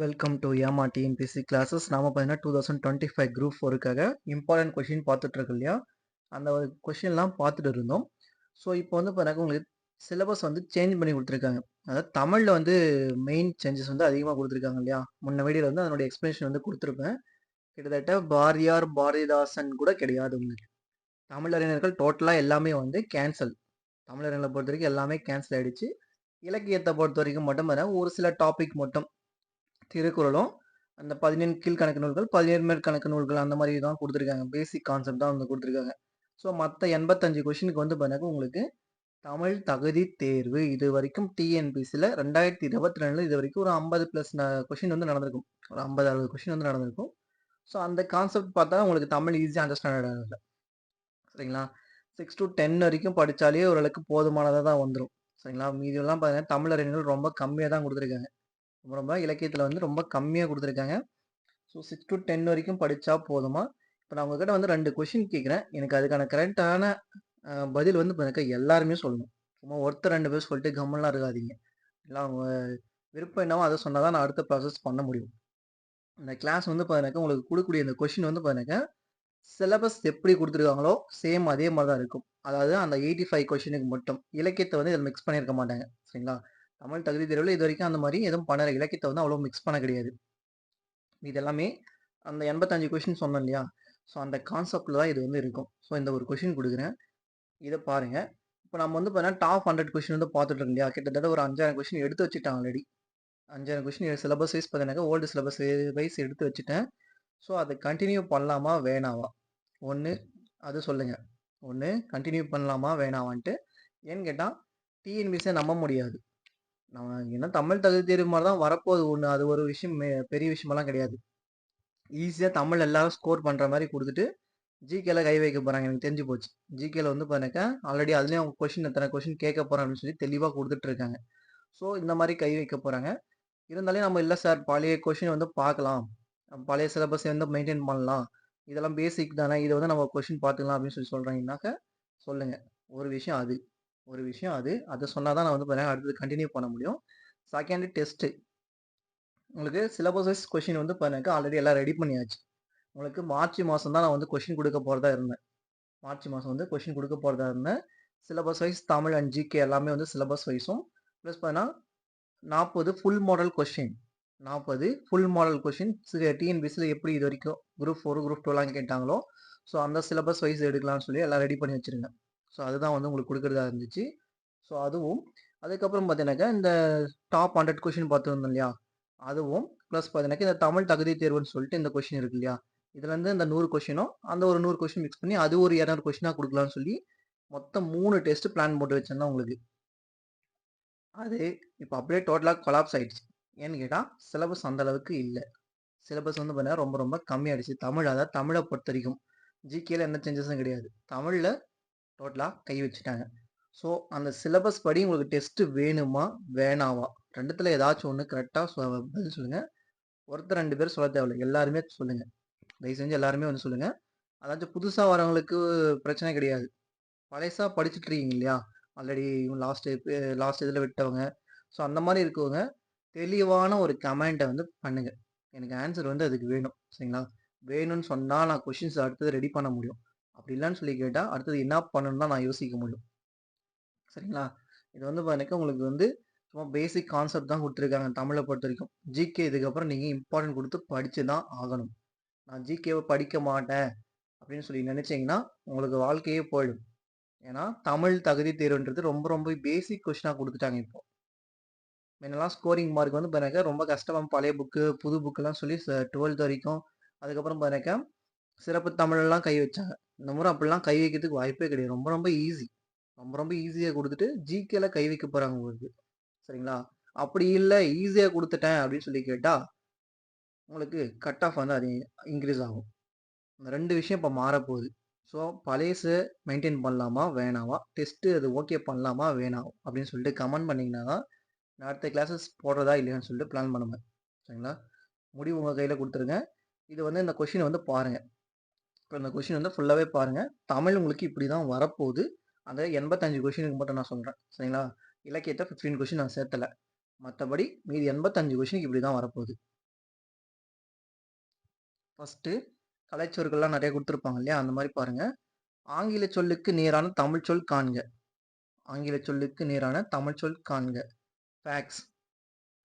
Welcome to யாமா TNPSC classes. நாம பார்த்தீங்கன்னா 2025 குரூப் 4க்காக இம்பார்ட்டன்ட் கொஷின் பார்த்துட்டு இருக்கோம் இல்லையா? அந்த ஒரு கொஷின்லாம் பார்த்துட்டு இருந்தோம். ஸோ இப்போ வந்து பார்த்தீங்கன்னா உங்களுக்கு சிலபஸ் வந்து சேஞ்ச் பண்ணி கொடுத்துருக்காங்க. அதாவது தமிழில் வந்து மெயின் சேஞ்சஸ் வந்து அதிகமாக கொடுத்துருக்காங்க இல்லையா? முன்ன வீடியோவில் வந்து அதனுடைய எக்ஸ்பிளேஷன் வந்து கொடுத்துருப்பேன். கிட்டத்தட்ட பாரதியார் பாரதிதாசன் கூட கிடையாது உங்களுக்கு. தமிழறிஞர்கள் டோட்டலாக எல்லாமே வந்து கேன்சல். தமிழறிஞர்களை பொறுத்த வரைக்கும் எல்லாமே கேன்சல் ஆயிடுச்சு. இலக்கியத்தை பொறுத்த வரைக்கும் மட்டும் பார்த்தீங்கன்னா ஒரு சில டாபிக் மட்டும் திருக்குறளும் அந்த 17 கீழ்கணக்கு நூல்கள், 17 மேற்கணக்கு நூல்கள் அந்த மாதிரி தான் குடுத்துருக்காங்க. பேசிக் கான்செப்ட் தான் வந்து குடுத்துருக்காங்க. ஸோ மத்த 85 கொஸ்டினுக்கு வந்து பார்த்தீங்கன்னா, உங்களுக்கு தமிழ் தகுதி தேர்வு இதுவரைக்கும் டிஎன்பிசில 2022ல இதுவரைக்கும் ஒரு 50 பிளஸ் கொஸ்டின் வந்து நடந்திருக்கும். ஒரு 50, 60 கொஸ்டின் வந்து நடந்திருக்கும். ஸோ அந்த கான்செப்ட் பார்த்தா உங்களுக்கு தமிழ் ஈஸியா அண்டர்ஸ்டாண்ட் ஆகுது. சரிங்களா? 6 டூ 10 வரைக்கும் படிச்சாலே ஓரளவுக்கு போதுமானதா தான் வந்துரும். சரிங்களா? மீதியெல்லாம் பார்த்தீங்கன்னா, தமிழ் அறிஞர்கள் ரொம்ப கம்மியா தான் குடுத்துருக்காங்க. ரொம்ப ரொம்ப இலக்கியத்துல வந்து ரொம்ப கம்மியா குடுத்துருக்காங்க. ஸோ 6 டூ 10 வரைக்கும் படிச்சா போதுமா? இப்ப நான் உங்ககிட்ட வந்து 2 கொஸ்டின் கேட்கிறேன். எனக்கு அதுக்கான கரெக்ட்டான பதில் வந்து எனக்கு எல்லாருமே சொல்லணும். சும்மா ஒருத்தர் 2 பேர் சொல்லிட்டு கம்முன்லாம் இருக்காதீங்க. எல்லாம் உங்க விருப்பம் என்னவோ அத சொன்னா தான் நான் அடுத்த ப்ராசஸ் பண்ண முடியும். இந்த கிளாஸ் வந்து பார்த்தீங்கன்னாக்கா, உங்களுக்கு குடுக்கக்கூடிய இந்த கொஸ்டின் வந்து பார்த்தீங்கன்னாக்கா, சிலபஸ் எப்படி குடுத்துருக்காங்களோ, சேம் அதே மாரி தான் இருக்கும். அதாவது அந்த 85 கொஸ்டினுக்கு மட்டும். இலக்கியத்த வந்து இதில மிக்ஸ் பண்ணியிருக்க மாட்டாங்க. சரிங்களா? தமிழ் தகுதி தேர்வுல இதுவரைக்கும் அந்த மாரி எதுவும் பண்ணல. இலக்கியத்த வந்து அவ்வளோ மிக்ஸ் பண்ண கிடையாது. இது எல்லாமே அந்த 85 கொஸ்டின் சொன்னேன் இல்லையா? ஸோ அந்த கான்செப்ட்ல தான் இது வந்து இருக்கும். ஸோ இந்த ஒரு கொஸ்டின் குடுக்குறேன். இத பாருங்க. இப்ப நம்ம வந்து பார்த்தீங்கன்னா, டாப் 100 கொஸ்டின் வந்து பார்த்துட்டு இருக்கோம் இல்லையா? கிட்டத்தட்ட ஒரு 5000 கொஸ்டின் எடுத்து வச்சுட்டேன் ஆல்ரெடி. 5000 கொஸ்டின் சிலபஸ் வைஸ் பார்த்தீங்கன்னாக்கா, ஓல்டு சிலபஸ் வைஸ் எடுத்து வச்சுட்டேன். ஸோ அத கன்டின்யூ பண்ணலாமா? வேணாவா? 1 அது சொல்லுங்க. 1 கன்டின்யூ பண்ணலாமா? வேணாவான்ட்டு. ஏன்னு கேட்டா, டிஎன்பிசிய நம்ப முடியாது. நம்ம ஏன்னா தமிழ் தகுதி தேர்வு மாரி தான் வரப்போகுது ஒண்ணு. அது ஒரு விஷயம் பெரிய விஷயமெல்லாம் கிடையாது. ஈஸியா தமிழ் எல்லாரும் ஸ்கோர் பண்ற மாரி குடுத்துட்டு, ஜிகேல கை வைக்க போறாங்க. எனக்கு தெரிஞ்சு போச்சு. ஜிகேல வந்து பாருங்க, ஆல்ரெடி அதுலயும் அவங்க கொஸ்டின் எத்தன கொஸ்டின் கேட்க போறோம் அப்படின்னு சொல்லி தெளிவா குடுத்துட்டு இருக்காங்க. ஸோ இந்த மாரி கை வைக்க போறாங்க. இருந்தாலும் நம்ம இல்ல சார் பழைய கொஸ்டின் வந்து பார்க்கலாம். பழைய சிலபஸ் வந்து மெயின்டெயின் பண்ணலாம். இதெல்லாம் பேசிக் தானே. இத வந்து நம்ம கொஸ்டின் பார்த்துக்கலாம் அப்படின்னு சொல்லி சொல்றாங்கன்னாக்க, சொல்லுங்க. ஒரு விஷயம் அது. ஒரு விஷயம் அது. அத சொன்னா தான் நான் வந்து பாத்தீங்கன்னா அடுத்தது கன்டின்யூ பண்ண முடியும். Second test. உங்களுக்கு சிலபஸ் வைஸ் கொஸ்டின் வந்து பாத்தீங்கன்னா ஆல்ரெடி எல்லாம் ரெடி பண்ணியாச்சு. உங்களுக்கு மார்ச் மாசம் தான் நான் வந்து கொஸ்டின் குடுக்க போறதா இருந்தேன். மார்ச் மாசம் வந்து கொஸ்டின் குடுக்க போறதா இருந்தேன். Syllabus wise Tamil and GK எல்லாமே வந்து சிலபஸ் வைஸும் பிளஸ் பார்த்தீங்கன்னா 40 full model question. 40 full model question டிஎன்பிசில எப்படி இதுவரைக்கும் குரூப் 4, குரூப் 2லாம் கேட்டாங்களோ, ஸோ அந்த சிலபஸ் வைஸ் எடுக்கலாம்னு சொல்லி எல்லாம் ரெடி பண்ணி வச்சிருந்தேன். ஸோ அதுதான் வந்து உங்களுக்கு குடுக்குறதா இருந்துச்சு. ஸோ அதுவும் அதுக்கப்புறம் பார்த்தீங்கன்னாக்கா, இந்த டாப் 100 கொஸ்டின் பார்த்துருந்தோம் இல்லையா? அதுவும் பிளஸ் பார்த்தீங்கன்னாக்கா, இந்த தமிழ் தகுதி தேர்வுன்னு சொல்லிட்டு இந்த கொஸ்டின் இருக்கு இல்லையா? இதுலேருந்து இந்த 100 கொஸ்டினும், அந்த ஒரு 100 கொஸ்டின் மிக்ஸ் பண்ணி அது ஒரு 200 கொஸ்டினா குடுக்கலாம்னு சொல்லி, மொத்தம் 3 டெஸ்ட் பிளான் போட்டு வச்சிருந்தேன் உங்களுக்கு. அது இப்ப அப்படியே டோட்டலா கொலாப்ஸ் ஆயிடுச்சு. ஏன்னு கேட்டா, சிலபஸ் அந்த அளவுக்கு இல்ல. சிலபஸ் வந்து பார்த்தீங்கன்னா, ரொம்ப ரொம்ப கம்மியாயிடுச்சு. தமிழ் அதாவது தமிழ பொறுத்தவரைக்கும். ஜிகேல எந்த சேஞ்சஸும் கிடையாது. தமிழ்ல டோட்டலா கை வச்சுட்டாங்க. ஸோ, அந்த சிலபஸ் படி உங்களுக்கு டெஸ்ட் வேணுமா? வேணாவா? 2த்துல ஏதாச்சும் ஒண்ணு கரெக்ட்டா பதில் சொல்லுங்க. ஒருத்தர் 2 பேர் சொல்ல தேவையில்ல. எல்லாருமே சொல்லுங்க. தயவு செஞ்சு எல்லாருமே வந்து சொல்லுங்க. அதாச்சும் புதுசா வரவங்களுக்கு பிரச்சனை கிடையாது. பழசா படிச்சுட்டு இருக்கீங்க இல்லையா? ஆல்ரெடி லாஸ்ட் இதுல விட்டவங்க. ஸோ அந்த மாரி இருக்கவங்க, தெளிவான ஒரு கமெண்ட்ட வந்து பண்ணுங்க. எனக்கு ஆன்சர் வந்து அதுக்கு வேணும். சரிங்களா? வேணும்னு சொன்னா நான் கொஸ்டின்ஸ் அடுத்தது ரெடி பண்ண முடியும். அப்படி இல்லன்னு சொல்லி கேட்டா, அடுத்தது என்ன பண்ணணும்னு தான் நான் யோசிக்க முடியும். சரிங்களா? இது வந்து பாத்தீங்கன்னா, உங்களுக்கு வந்து சும்மா பேசிக் கான்செப்ட் தான் குடுத்துருக்காங்க தமிழ பொறுத்தவரைக்கும். ஜிகே இதுக்கப்புறம் நீங்க இம்பார்ட்டன்ட் குடுத்து படிச்சு தான் ஆகணும். நான் ஜிகேவ படிக்க மாட்டேன் அப்படின்னு சொல்லி நெனச்சீங்கன்னா, உங்களுக்கு வாழ்க்கையே போயிடும். ஏன்னா, தமிழ் தகுதி தேர்வுன்றது ரொம்ப ரொம்ப பேசிக் கொஸ்டினா குடுத்துட்டாங்க இப்போ. முன்னலாம் ஸ்கோரிங் மார்க் வந்து பாருங்க ரொம்ப கஷ்டமா பழைய புக்கு, புது புக்குலாம் சொல்லி 12த் வரைக்கும், அதுக்கப்புறம் பாருங்க சிறப்பு தமிழ்லாம் கை வச்சாங்க. இந்த முறை அப்படிலாம் கை வைக்கிறதுக்கு வாய்ப்பே கிடையாது. ரொம்ப ரொம்ப ஈஸி. ரொம்ப ரொம்ப ஈஸியா குடுத்துட்டு, ஜிகேல கை வைக்க போறாங்க உங்களுக்கு. சரிங்களா? அப்படி இல்ல ஈஸியா குடுத்துட்டேன் அப்படின்னு சொல்லி கேட்டா, உங்களுக்கு கட் ஆஃப் வந்து அது இன்கிரீஸ் ஆகும். இந்த 2 விஷயம் இப்ப மாறப்போகுது. ஸோ பழையச மெயின்டெயின் பண்ணலாமா? வேணாமா? டெஸ்ட் அது ஓகே பண்ணலாமா? வேணாம் அப்படின்னு சொல்லிட்டு கமெண்ட் பண்ணீங்கன்னா தான், நான் அடுத்த கிளாஸஸ் போடுறதா இல்லையான்னு சொல்லிட்டு பிளான் பண்ணுவேன். சரிங்களா? முடிவு உங்க கையில குடுத்துருங்க. இது வந்து இந்த கொஸ்டின் வந்து பாருங்க. இப்ப இந்த கொஸ்டின் வந்து ஃபுல்லாவே பாருங்க. தமிழ் உங்களுக்கு இப்படி தான் வரப்போகுது. அந்த 85 கொஸ்டினுக்கு மட்டும் நான் சொல்றேன். சரிங்களா? இலக்கியத்த 15 கொஸ்டின் நான் சேர்த்தல. மத்தபடி மீதி 85 கொஸ்டினுக்கு இப்படி தான் வரப்போகுது. ஃபர்ஸ்ட்டு கலைச்சொற்கள்லாம் நிறைய குடுத்துருப்பாங்க இல்லையா? அந்த மாரி பாருங்க. ஆங்கில சொல்லுக்கு நேரான தமிழ் சொல் காண்க. ஆங்கில சொல்லுக்கு நேரான தமிழ் சொல் காண்க. ஃபேக்ஸ்,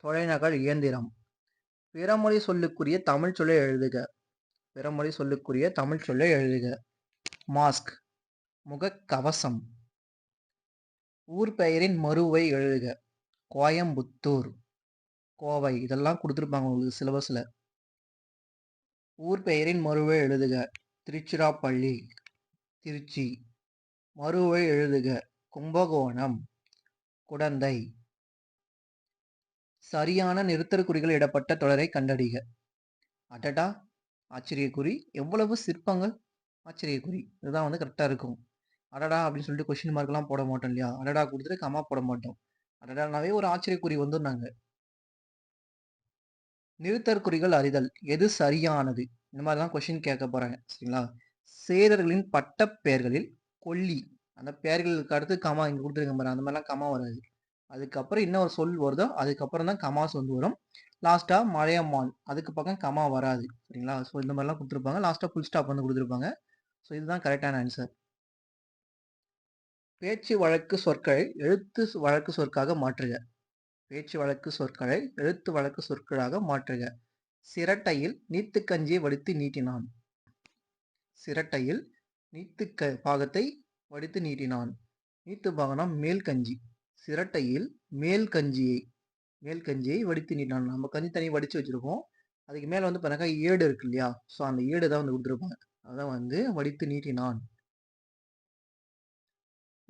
தொலைநகல் இயந்திரம். பிறமொழி சொல்லுக்குரிய தமிழ் சொல்லை எழுதுக. பிறமொழி சொல்லுக்குரிய தமிழ் சொல்லை எழுதுக. மாஸ்க், முகக்கவசம். ஊர் பெயரின் மறுவை எழுதுக. கோயம்புத்தூர், கோவை. இதெல்லாம் குடுத்துருப்பாங்க உங்களுக்கு சிலபஸ்ல. ஊர் பெயரின் மறுவை எழுதுக. திருச்சிராப்பள்ளி, திருச்சி. மறுவை எழுதுக. கும்பகோணம், குடந்தை. சரியான நிறுத்தற்குறிகள் இடப்பட்ட தொடரை கண்டறிக. அடடா! ஆச்சரியக்குறி. எவ்வளவு சிற்பங்கள்? ஆச்சரியக்குறி. இதுதான் வந்து கரெக்டா இருக்கும். அடடா! அப்படின்னு சொல்லிட்டு கொஸ்டின் மார்க்லாம் போட மாட்டோம் இல்லையா? அடடா குடுத்துட்டு கமா போட மாட்டோம். அடடானாவே ஒரு ஆச்சரியக்குறி வந்துரும் நாங்க. நிறுத்தற்குறிகள் அறிதல். எது சரியானது? இந்த மாதிரி தான் கொஸ்டின் கேட்க போறாங்க. சரிங்களா? சேரர்களின் பட்டப் பெயர்களில் கொல்லி. அந்த பெயர்களுக்கு அடுத்து கமா இங்க குடுத்துருக்கேன் பாருங்க. அந்த மாதிரிலாம் கமா வராது. அதுக்கப்புறம் என்ன ஒரு சொல் வருதோ அதுக்கப்புறம் தான் கமாஸ் வந்து வரும். லாஸ்டா மலையமான். அதுக்கு பக்கம் கமா வராது. சரிங்களா? ஸோ இந்த மாதிரிலாம் குடுத்துருப்பாங்க. லாஸ்டா ஃபுல் ஸ்டாப் வந்து குடுத்துருப்பாங்க. ஸோ இதுதான் கரெக்டான ஆன்சர். பேச்சு வழக்கு சொற்களை எழுத்து வழக்கு சொற்காக மாற்றுக. பேச்சு வழக்கு சொற்களை எழுத்து வழக்கு சொற்களாக மாற்றுக. சிரட்டையில் நீத்துக்கஞ்சியை வடித்து நீட்டினான். சிரட்டையில் பாகத்தை வடித்து நீட்டினான். நீத்து பாகம்னா மேல் கஞ்சி. சிரட்டையில் மேல் கஞ்சியை வடித்து நீட்டினான். நம்ம கஞ்சி தண்ணி வடிச்சு வச்சிருக்கோம். அதுக்கு மேல வந்து பாருங்க ஏடு இருக்கு இல்லையா? ஸோ அந்த ஏடு தான் வந்து கொடுத்துருப்பாங்க. அதான் வந்து வடித்து நீட்டினான்.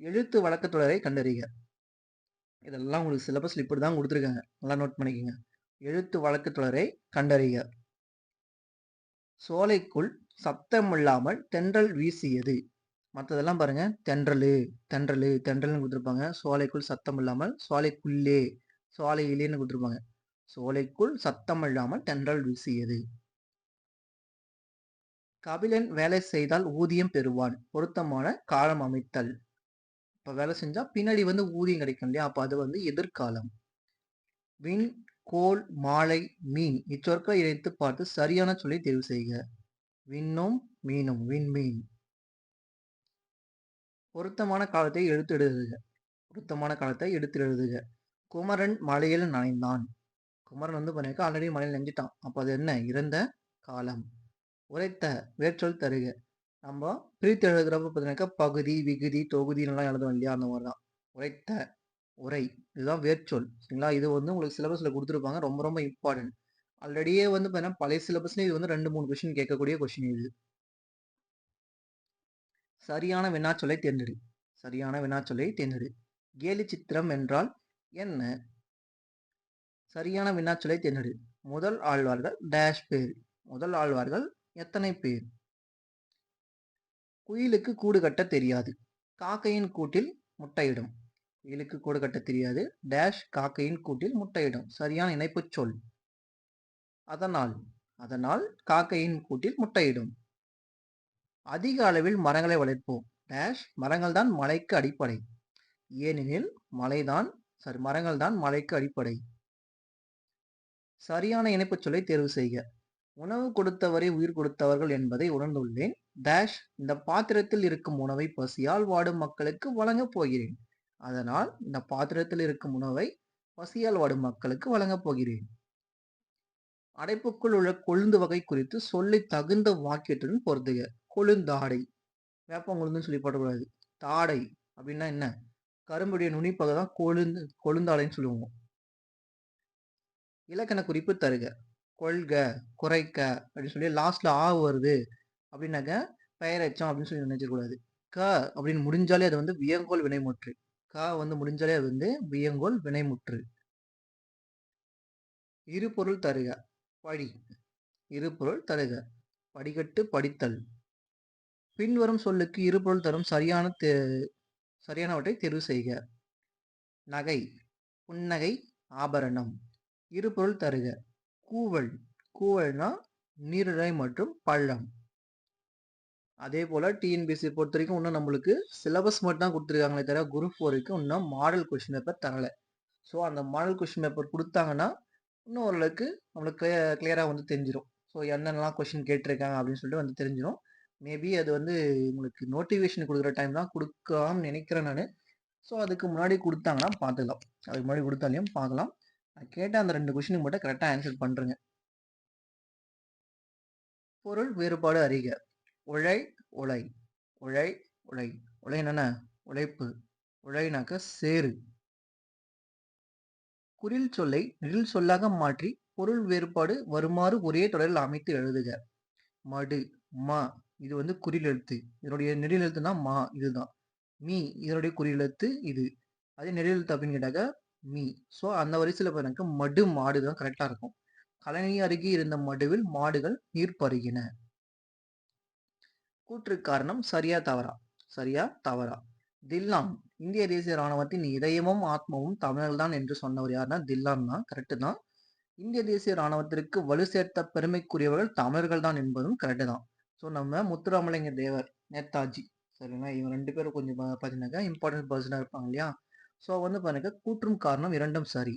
எழுத்து வழக்கத்தொடரை கண்டறிக. இதெல்லாம் உங்களுக்கு சிலபஸ்ல இப்படி தான் கொடுத்துருக்காங்க. நல்லா நோட் பண்ணிக்கோங்க. எழுத்து வழக்கத்தொடரை கண்டறிக. சோலைக்குள் சத்தமில்லாமல் தென்றல் வீசியது. மற்றதெல்லாம் பாருங்க தென்றல்னு கொடுத்துருப்பாங்க. சோலைக்குள் சத்தம் இல்லாமல் சோலைக்குள்ளே சோலையிலேன்னு கொடுத்துருப்பாங்க. சோலைக்குள் சத்தம் இல்லாமல் தென்றல் வீசியது. கபிலன் வேலை செய்தால் ஊதியம் பெறுவான். பொருத்தமான காலம் அமைத்தல். இப்ப வேலை செஞ்சா பின்னாடி வந்து ஊதியம் கிடைக்கும் இல்லையா? அப்ப அது வந்து எதிர்காலம். விண், கோல், மாலை, மீன் இச்சொற்களை இணைத்து பார்த்து சரியான சொல்லை தேர்வு செய்க. விண்ணும் மீனும், விண்மீன். பொருத்தமான காலத்தை எடுத்து எழுதுக. பொருத்தமான காலத்தை எடுத்து எழுதுக. குமரன் மலையில் நனைந்தான். குமரன் வந்து பண்ணிருக்க ஆல்ரெடி மலையில் நனைஞ்சிட்டான். அப்ப அது என்ன? இறந்த காலம். உரைத்த வேர்ச்சொல் தருக. நம்ம பிரித்து எழுதுறப்ப பார்த்தீங்கன்னாக்கா பகுதி, விகுதி, தொகுதிலாம் எழுதுவோம் இல்லையா? அந்த மாதிரி தான். உரைத்த, உரை. இதுதான் வேர்ச்சொல். சரிங்களா? இது வந்து உங்களுக்கு சிலபஸ்ல கொடுத்துருப்பாங்க. ரொம்ப ரொம்ப இம்பார்ட்டன்ட். ஆல்ரெடியே வந்து பார்த்தீங்கன்னா பழைய சிலபஸ்லேயே இது வந்து 2-3 கொஸ்டின் கேட்கக்கூடிய கொஸ்டின் இது. சரியான வினாச்சொல்லை தேர்ந்தெடு. சரியான வினாச்சொல்லை தேர்ந்தெடு. கேலி சித்திரம் என்றால் என்ன? சரியான வினாச்சொல்லை தேர்ந்தெடு. முதல் ஆழ்வார்கள் டேஷ் பேர். முதல் ஆழ்வார்கள் எத்தனை பேர்? குயிலுக்கு கூடு கட்ட தெரியாது. காக்கையின் கூட்டில் முட்டையிடும். குயிலுக்கு கூடு கட்ட தெரியாது. டேஷ் காக்கையின் கூட்டில் முட்டையிடும். சரியான இணைப்புச் சொல். அதனால். அதனால் காக்கையின் கூட்டில் முட்டையிடும். அதிக அளவில் மரங்களை வளர்ப்போம். டேஷ் மரங்கள் தான் மலைக்கு அடிப்படை. ஏனெனில் மரங்கள் தான் மலைக்கு அடிப்படை. சரியான இணைப்புச் சொல்லை தேர்வு செய்க. உணவு கொடுத்தவரை உயிர் கொடுத்தவர்கள் என்பதை உணர்ந்துள்ளேன். டேஷ் இந்த பாத்திரத்தில் இருக்கும் உணவை பசியால் வாடும் மக்களுக்கு வழங்கப் போகிறேன். அதனால் இந்த பாத்திரத்தில் இருக்கும் உணவை பசியால் வாடும் மக்களுக்கு வழங்கப் போகிறேன். அடைப்புக்குள் உள்ள கொழுந்து வகை குறித்து சொல்லி தகுந்த வாக்கியத்துடன் பொருத்துக. கொழுந்தாடை. வேப்பங்கொழுந்துன்னு சொல்லி போடக்கூடாது. தாடை அப்படின்னா என்ன? கரும்புடைய நுனிப்பகை தான் கொழுந்தாடைன்னு சொல்லுவோம். இலக்கண குறிப்பு தருக. கொள்க, குறைக்க அப்படின்னு சொல்லி லாஸ்ட்ல ஆ வருது அப்படின்னாக்க பெயரெச்சம் அப்படின்னு சொல்லி நினைச்சிடக்கூடாது. க அப்படின்னு முடிஞ்சாலே அது வந்து வியங்கோல் வினைமுற்று. க வந்து முடிஞ்சாலே அது வந்து வியங்கோல் வினைமுற்று. இருபொருள் தருக. படி. இருபொருள் தருக. படிகட்டு, படித்தல். பின்வரும் சொல்லுக்கு இருபொருள் தரும் சரியானவற்றை தேர்வு செய்க. நகை, புன்னகை, ஆபரணம். இருபொருள் தருக. கூவல். கூவல்னா நீரிழை மற்றும் பள்ளம். அதே போல டிஎன்பிஎஸ்சி பொறுத்த வரைக்கும் இன்னும் நம்மளுக்கு சிலபஸ் மட்டும் தான் கொடுத்துருக்காங்களே தவிர குரூப் 4க்கு இன்னும் மாடல் கொஸ்டின் பேப்பர் தரல. ஸோ அந்த மாடல் கொஸ்டின் பேப்பர் கொடுத்தாங்கன்னா இன்னும் ஓரளவுக்கு நம்மளுக்கு கிளியரா வந்து தெரிஞ்சிடும். ஸோ என்னென்னலாம் கொஸ்டின் கேட்டிருக்காங்க அப்படின்னு சொல்லிட்டு வந்து தெரிஞ்சிடும். மேபி அது வந்து உங்களுக்கு நோட்டிஃபிகேஷன் கொடுக்குற டைம் தான் கொடுக்கலாம்னு நினைக்கிறேன் நான். ஸோ அதுக்கு முன்னாடி கொடுத்தாங்கன்னா பார்த்துக்கலாம். அதுக்கு முன்னாடி கொடுத்தாலையும் பார்க்கலாம். நான் கேட்ட அந்த 2 கொஸ்டினுக்கு மட்டும் கரெக்டாக ஆன்சர் பண்ணுறேங்க. பொருள் வேறுபாடு அறிக. உழை உழை உழை உழை உழை என்னென்ன உழைப்பு. உழைனாக்க சேரு. குறில் சொல்லை நெடில் சொல்லாக மாற்றி பொருள் வேறுபாடு வருமாறு ஒரே தொடரில் அமைத்து எழுதுக. மடு மா இது வந்து குறில் எழுத்து. இதனுடைய நெடில் எழுத்துனா மா இதுதான். மீ இதனுடைய குறில் எழுத்து இது. அதே நெடில் எழுத்து அப்படின்னு கேட்டாக்க மீ. ஸோ அந்த வரிசையில் எனக்கு மடு மாடு தான் கரெக்டாக இருக்கும். கழனி அருகே இருந்த மடுவில் மாடுகள் நீர் பருகின. கூற்று காரணம் சரியா தவறா? சரியா தவறா? தில்லான் இந்திய தேசிய ராணுவத்தின் இதயமும் ஆத்மாவும் தமிழர்கள் தான் என்று சொன்னவர் யாருன்னா தில்லான் தான். கரெக்டு தான். இந்திய தேசிய ராணுவத்திற்கு வலு சேர்த்த பெருமைக்குரியவர்கள் தமிழர்கள் தான் என்பதும் கரெக்டு தான். ஸோ நம்ம முத்துராமலிங்க தேவர், நேதாஜி, சரிங்களா, இவங்க 2 பேரும் கொஞ்சம் பார்த்தீங்கன்னாக்கா இம்பார்ட்டன்ட் பர்சனாக இருப்பாங்க இல்லையா? ஸோ வந்து பாருங்க கூற்றும் காரணம் இரண்டும் சரி.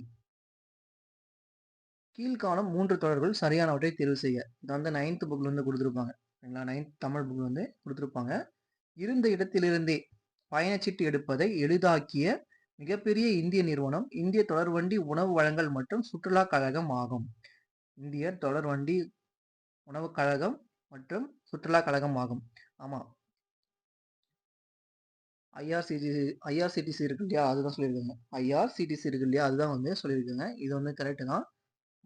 கீழ்காணும் 3 தொடர்கள் சரியானவற்றை தேர்வு செய்ய. இது வந்து 9th புக்ல இருந்து கொடுத்துருப்பாங்க. சரிங்களா, 9th தமிழ் புக்ல வந்து கொடுத்துருப்பாங்க. இருந்த இடத்திலிருந்தே பயணச்சீட்டு எடுப்பதை எளிதாக்கிய மிகப்பெரிய இந்திய நிறுவனம் இந்திய தொடர்வண்டி உணவு வழங்கல் மற்றும் சுற்றுலா கழகம் ஆகும். இந்திய தொடர்வண்டி உணவு கழகம் மற்றும் சுற்றுலா கழகம் ஆகும். ஆமா, ஐஆர்சிடிசி இருக்கு இல்லையா, அதுதான் சொல்லியிருக்காங்க. ஐஆர்சிடிசி இருக்கு இல்லையா, அதுதான் வந்து சொல்லியிருக்காங்க. இது வந்து கரெக்டு தான்.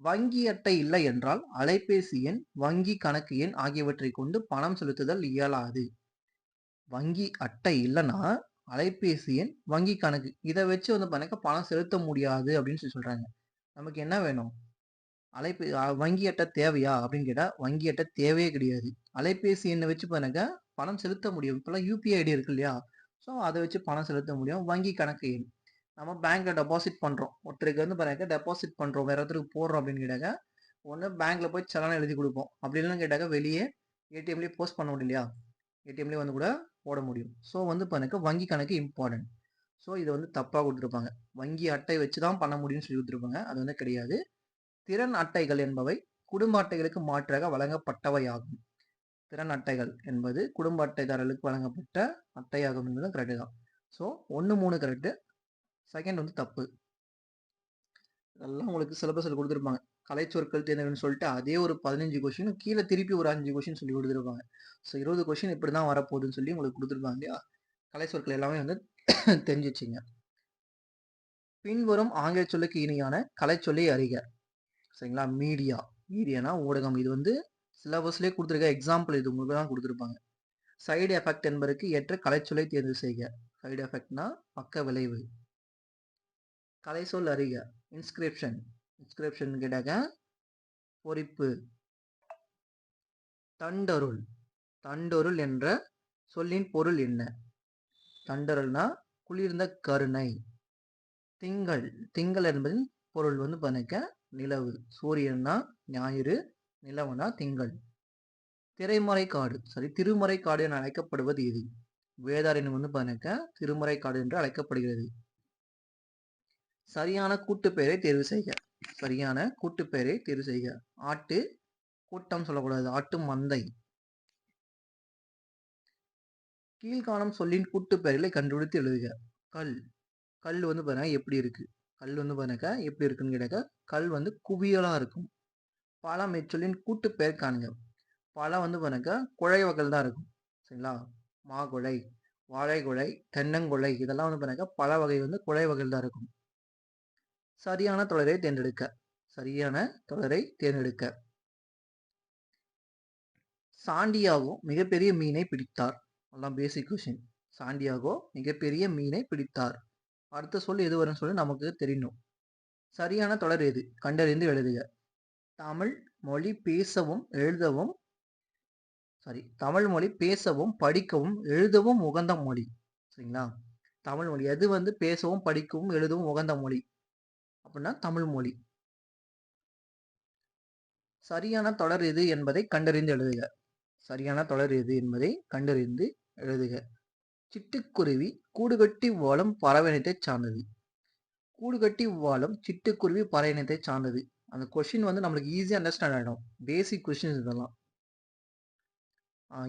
வங்கி அட்டை இல்லை என்றால் அலைபேசி எண், வங்கி கணக்கு எண் ஆகியவற்றை கொண்டு பணம் செலுத்துதல் இயலாது. வங்கி அட்டை இல்லைன்னா அலைபேசி எண், வங்கி கணக்கு இதை வச்சு வந்து பண்ணக்க பணம் செலுத்த முடியாது அப்படின்னு சொல்றாங்க. நமக்கு என்ன வேணும்? வங்கி அட்டை தேவையா அப்படின்னு கேட்டா வங்கி அட்டை தேவையே கிடையாது. அலைபேசி எண்ணை வச்சு பண்ணக்க பணம் செலுத்த முடியும். இப்பெல்லாம் யூபிஐ ஐடி இருக்கு இல்லையா, ஸோ அதை வச்சு பணம் செலுத்த முடியும். வங்கி கணக்கு எண் நம்ம பேங்க்ல டெபாசிட் பண்றோம், ஒருத்தருக்கு வந்து பாருங்க டெபாசிட் பண்றோம், வேற ஒருத்தருக்கு போடுறோம் அப்படின்னு கேட்டாக்க ஒன்று பேங்க்ல போய் சலான எழுதி கொடுப்போம். அப்படி இல்லைன்னு கேட்டாக்க வெளியே ஏடிஎம்லேயே போஸ்ட் பண்ண முடியலையா, ஏடிஎம்லேயே வந்து கூட போட முடியும். ஸோ வந்து பாருங்க வங்கி கணக்கு இம்பார்ட்டன்ட். ஸோ இதை வந்து தப்பாக கொடுத்துருப்பாங்க. வங்கி அட்டை வச்சு தான் பண்ண முடியும்னு சொல்லி கொடுத்துருப்பாங்க. அது வந்து கிடையாது. திறன் அட்டைகள் என்பவை குடும்ப அட்டைகளுக்கு மாற்றாக வழங்கப்பட்டவையாகும். திறன் அட்டைகள் என்பது குடும்ப அட்டைதாரர்களுக்கு வழங்கப்பட்ட அட்டையாகும் என்பது கரெக்டு தான். ஸோ 1, 3 கரெக்டு, செகண்ட் வந்து தப்பு. இதெல்லாம் உங்களுக்கு சிலபஸில் கொடுத்துருப்பாங்க. கலைச்சொற்கள் தேர்ந்தெடுன்னு சொல்லிட்டு அதே ஒரு 15 கொஸ்டின் கீழே திருப்பி ஒரு 5 கொஸ்டின் சொல்லி கொடுத்துருப்பாங்க. ஸோ 20 கொஸ்டின் இப்படி தான் வரப்போகுதுன்னு சொல்லி உங்களுக்கு கொடுத்துருப்பாங்க இல்லையா. கலைச்சொற்கள் எல்லாமே வந்து தெரிஞ்சு வச்சுங்க. பின்வரும் ஆங்கில சொல்லுக்கு இணையான கலைச்சொல்லை அறிக. சரிங்களா, மீடியா. மீடியானா ஊடகம். இது வந்து சிலபஸ்லேயே கொடுத்துருக்க எக்ஸாம்பிள் இது உங்களுக்கு தான் கொடுத்துருப்பாங்க. சைடு எஃபெக்ட் என்பதற்கு ஏற்ற கலைச்சொல்லை தேர்வு செய்க. சைடு எஃபெக்ட்னா பக்க விளைவு. கலைச்சொல் அறிக. இன்ஸ்கிரிப்ஷன். இன்ஸ்கிரிப்ஷன் கேட்டாக்க பொறிப்பு. தண்டருள். தண்டருள் என்ற சொல்லின் பொருள் என்ன? தண்டருள்னா குளிர்ந்த கருணை. திங்கள். திங்கள் என்பதின் பொருள் வந்து பாருங்க நிலவு. சூரியன்னா ஞாயிறு, நிலவுனா திங்கள். திரைமறைக்காடு, சரி, திருமறைக்காடு என அழைக்கப்படுவது எது? வேதாரண்யம் வந்து பாருங்க திருமறைக்காடு என்று அழைக்கப்படுகிறது. சரியான கூட்டு பெயரை தேர்வு செய்க. சரியான கூட்டு பெயரை தேர்வு செய்க. ஆட்டு கூட்டம் சொல்லக்கூடாது, ஆட்டு மந்தை. கீழ்காணும் சொல்லின் கூட்டு பெயர்களை கண்டுபிடித்து எழுதுக. கல். கல் வந்து பாருங்க எப்படி இருக்கு? கல் வந்து பாருங்க எப்படி இருக்குன்னு கேட்டாக்க கல் வந்து குவியலா இருக்கும். பழம் இச்சொல்லின் கூட்டு பெயர் காணுங்க. பழம் வந்து பாருங்க குழை வகைகள் தான் இருக்கும். சரிங்களா, மாகுழை, வாழைக்குழை, தென்னங்குழை இதெல்லாம் வந்து பாருங்க பல வகை வந்து குழை வகைகள் தான் இருக்கும். சரியான தொடரை தேர்ந்தெடுக்க. சரியான தொடரை தேர்ந்தெடுக்க. சாண்டியாகோ மிகப்பெரிய மீனை பிடித்தார். அதெல்லாம் பேசிக் கொஸ்டின். சாண்டியாகோ மிகப்பெரிய மீனை பிடித்தார். அடுத்த சொல் எது வரும்னு சொல்லி நமக்கு தெரியணும். சரியான தொடர் எது? கண்டறிந்து எழுதுக. தமிழ் மொழி பேசவும் எழுதவும், தமிழ் மொழி பேசவும் படிக்கவும் எழுதவும் உகந்த மொழி. சரிங்களா, தமிழ் மொழி எது வந்து பேசவும் படிக்கவும் எழுதவும் உகந்த மொழி அப்படின்னா தமிழ் மொழி. சரியான தொடர் எது என்பதை கண்டறிந்து எழுதுக. சரியான தொடர் எது என்பதை கண்டறிந்து எழுதுக. சிட்டுக்குருவி கூடுகட்டி வாழும் பறவை இனத்தை சார்ந்தது. கூடுகட்டி வாழும் சிட்டுக்குருவி பறவை இனத்தை சார்ந்தது. அந்த கொஸ்டின் வந்து நம்மளுக்கு ஈஸியா அண்டர்ஸ்டாண்ட் ஆயிடும். பேசிக் கொஸ்டின்ஸ் இதெல்லாம்.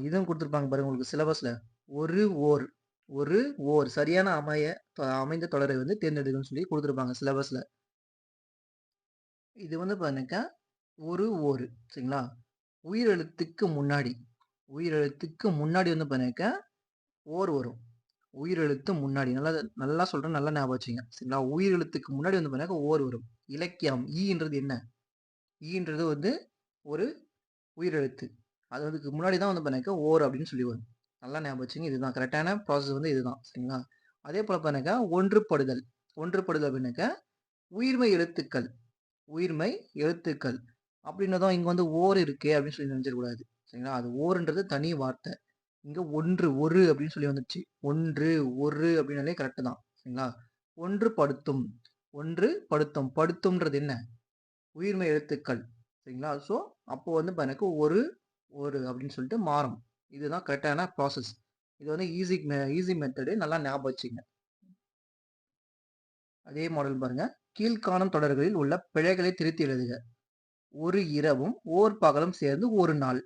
இதுவும் குடுத்துருப்பாங்க பாருங்க உங்களுக்கு சிலபஸ்ல. ஒரு ஓர் ஒரு ஓர் சரியான அமைந்த தொடரை வந்து தேர்ந்தெடுக்கணும்னு சொல்லி குடுத்துருப்பாங்க சிலபஸ்ல. இது வந்து பாத்தீங்கன்னாக்கா ஒரு ஓர் சரிங்களா? உயிரெழுத்துக்கு முன்னாடி வந்து பாத்தீங்கன்னாக்கா ஓர் வரும். உயிரெழுத்து முன்னாடி நல்லா நல்லா சொல்றேன், நல்லா ஞாபகம் வச்சுக்கங்க. சரிங்களா? உயிரெழுத்துக்கு முன்னாடி வந்து பாத்தீங்கன்னாக்கா ஓர் வரும். இலக்கியம் ஈன்றது என்ன? ஈன்றது வந்து ஒரு உயிரெழுத்து. அதுக்கு முன்னாடி தான் வந்து பாத்தீங்கன்னாக்கா ஓர் அப்படின்னு சொல்லி வரும். நல்லா ஞாபகம் வச்சுங்க. இதுதான் கரெக்டான ப்ராசஸ் வந்து இதுதான். சரிங்களா? அதே போல பாத்தீங்கன்னாக்கா ஒன்றுபடுதல். ஒன்றுபடுதல் அப்படின்னாக்கா உயிர்மெய் எழுத்துக்கள். உயிர்மெய் எழுத்துக்கள். அப்படின்னதும் இங்க வந்து ஓர் இருக்கே அப்படின்னு சொல்லி நினைச்சிடக்கூடாது. சரிங்களா? அது ஓர்ன்றது தனி வார்த்தை. இங்க ஒன்று, ஒரு அப்படின்னு சொல்லி வந்துருச்சு. ஒன்று, ஒரு அப்படின்னாலே கரெக்ட் தான். சரிங்களா? ஒன்றுபடுத்தும். ஒன்றுபடுத்தும். படுத்தும்ன்றது என்ன? உயிர்மெய் எழுத்துக்கள். சரிங்களா? ஸோ அப்போ வந்து எனக்கு ஒரு அப்படின்னு சொல்லிட்டு மாறும். இதுதான் கரெக்டான ப்ராசஸ். இது வந்து ஈஸி மெத்தடு. நல்லா ஞாபகம் வச்சுக்கங்க. அதே மாடல் பாருங்க. கீழ்காணும் தொடர்களில் உள்ள பிழைகளை திருத்தி எழுதுக. ஒரு இரவும் ஓர் பகலும் சேர்ந்து ஒரு நாள்.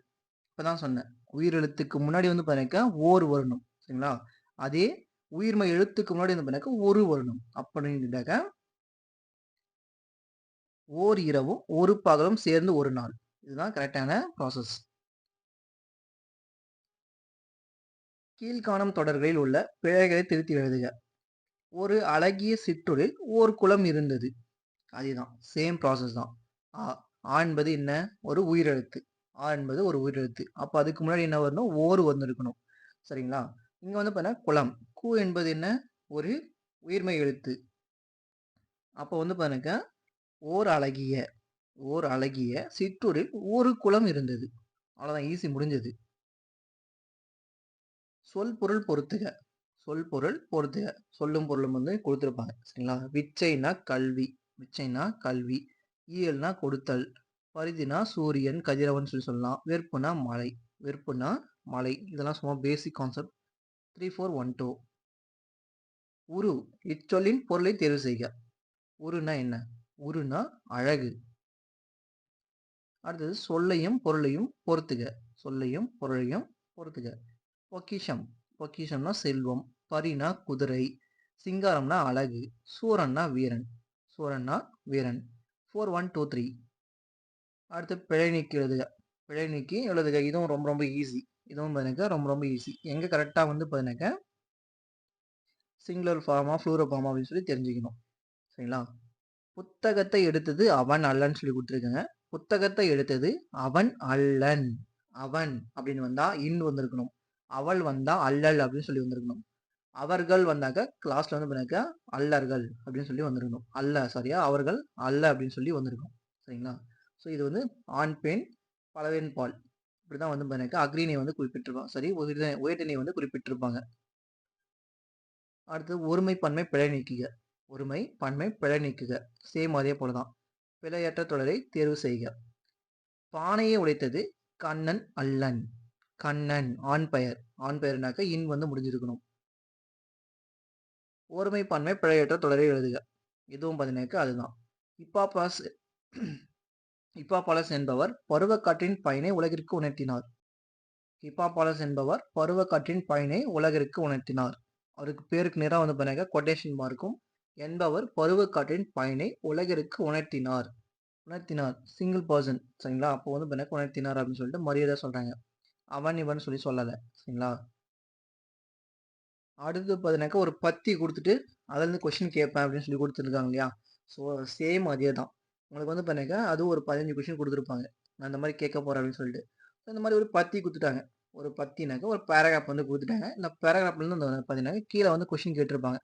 இப்பதான் சொன்னேன். உயிரெழுத்துக்கு முன்னாடி வந்து பாத்தீங்கன்னாக்கா ஓர் வரணும். சரிங்களா? அதே உயிர்மெய் எழுத்துக்கு முன்னாடி வந்து பாத்தீங்கன்னாக்கா ஒரு வரணும். அப்படின்னுட்டாக்கா ஓர் இரவும் ஒரு பகலும் சேர்ந்து ஒரு நாள். இதுதான் கரெக்டான ப்ராசஸ். கீழ்காணும் தொடர்களில் உள்ள பிழைகளை திருத்தி எழுதுக. ஒரு அழகிய சிற்றூரில் ஓர் குளம் இருந்தது. அதுதான் சேம் ப்ராசஸ் தான். ஆ ஆ என்பது என்ன? ஒரு உயிரெழுத்து. ஆ என்பது ஒரு உயிரெழுத்து. அப்ப அதுக்கு முன்னாடி என்ன வரணும்? ஓர் வந்திருக்கணும். சரிங்களா? இங்க வந்து பாத்தீங்கன்னா குளம். கு என்பது என்ன? ஒரு உயிர்மெய் எழுத்து. அப்ப வந்து பாருங்க ஓர் அழகிய சிற்றூரில் ஒரு குளம் இருந்தது. அவ்வளவுதான் ஈஸி முடிஞ்சது. சொல் பொருள் பொறுத்துக. சொல் பொருள் பொறுத்துக. சொல்லும் பொருளும் வந்து கொடுத்திருப்பாங்க. சரிங்களா? விச்சைனா கல்வி. இயல்னா கொடுத்தல். பரிதினா சூரியன், கதிரவன் சொல்லி சொல்லலாம். வெறுப்புனா மலை. இதெல்லாம் சும்மா பேசிக் கான்செப்ட். 3, 4, 1, 2. உரு. இச்சொல்லின் பொருளை தேர்வு செய்க. உருனா என்ன? உருனா அழகு. அடுத்தது சொல்லையும் பொருளையும் பொறுத்துக. சொல்லையும் பொருளையும் பொறுத்துக. பொக்கிஷம். பொக்கிஷம்னா செல்வம். பரினா குதிரை. சிங்காரம்னா அழகு. சூரன்னா வீரன். 4, 1, 2, 3. அடுத்து பிழை நீக்கி எழுதுக. பிழை நீக்கி எழுதுக. இதுவும் ரொம்ப ரொம்ப ஈஸி. இதுவும் பாத்தீங்கன்னா ரொம்ப ரொம்ப ஈஸி. எங்க கரெக்டா வந்து பாத்தீங்கன்னா சிங்குலர் ஃபார்மா ப்ளூரல் ஃபார்மா அப்படின்னு சொல்லி தெரிஞ்சுக்கணும். சரிங்களா? புத்தகத்தை எடுத்தது அவன் அல்லன்னு சொல்லி கொடுத்துருக்கேங்க. புத்தகத்தை எடுத்தது அவன் அல்லன். அவன் அப்படின்னு வந்தா இன் வந்திருக்கணும். அவள் வந்தா அல்லல் அப்படின்னு சொல்லி வந்திருக்கணும். அவர்கள் வந்தாக்க கிளாஸ்ல வந்து பண்ணாக்க அல்லர்கள் அப்படின்னு சொல்லி வந்திருக்கணும். அல்ல சரியா அவர்கள் அல்ல அப்படின்னு சொல்லி வந்திருக்கும். சரிங்களா? ஸோ இது வந்து ஆண் பெண் பலவேன் பால் இப்படிதான் வந்து பண்ணாக்க அக்ரிணை வந்து குறிப்பிட்டிருப்பாங்க. சரி உயர்திணை வந்து குறிப்பிட்டிருப்பாங்க. அடுத்து ஒருமை பன்மை பிழை நீக்குக. ஒருமை பன்மை பிழை நீக்குக. சேம் அதே போலதான். பிழையற்ற தொடரை தேர்வு செய்க. பானையை உடைத்தது கண்ணன் அல்லன். கண்ணன் ஆண் பெயர். ஆண் பெயர்னாக்க இன் வந்து முடிஞ்சிருக்கணும். ஒருமை பன்மை பிழையற்ற தொடரை எழுதுக. இதுவும் பார்த்தீங்கன்னாக்க அதுதான். ஹிப்பாபாலஸ் என்பவர் பருவக்காற்றின் பயனை உலகிற்கு உணர்த்தினார். ஹிப்பாபாலஸ் என்பவர் பருவக்காற்றின் பயனை உலகிற்கு உணர்த்தினார். அவருக்கு பேருக்கு நேராக வந்து பார்த்தீங்கன்னா கொட்டேஷன் மார்க்கும் என்பவர் பருவக்காற்றின் பயனை உலகிற்கு உணர்த்தினார். உணர்த்தினார் சிங்கிள் பர்சன். சரிங்களா? அப்போ வந்து பார்த்தீங்கன்னா உணர்த்தினார் அப்படின்னு சொல்லிட்டு மரியாதை சொல்றாங்க. அவன் இவன் சொல்லி சொல்லலை. சரிங்களா? அடுத்து பார்த்தீங்கன்னாக்கா ஒரு பத்தி கொடுத்துட்டு அதுலேருந்து கொஸ்டின் கேட்பேன் அப்படின்னு சொல்லி கொடுத்துருக்காங்க இல்லையா? ஸோ சேம் அதே தான். உங்களுக்கு வந்து பார்த்தீங்கன்னாக்கா அதுவும் ஒரு 15 கொஸ்டின் கொடுத்துருப்பாங்க. நான் இந்த மாதிரி கேட்க போறேன் அப்படின்னு சொல்லிட்டு. இந்த மாதிரி ஒரு பத்தி கொடுத்துட்டாங்க. ஒரு பத்தினாக்க ஒரு பேராகிராஃப் வந்து கொடுத்துட்டாங்க. இந்த பேராகிராஃப்லேருந்து இந்த பார்த்தீங்கன்னா கீழே வந்து கொஸ்டின் கேட்டிருப்பாங்க.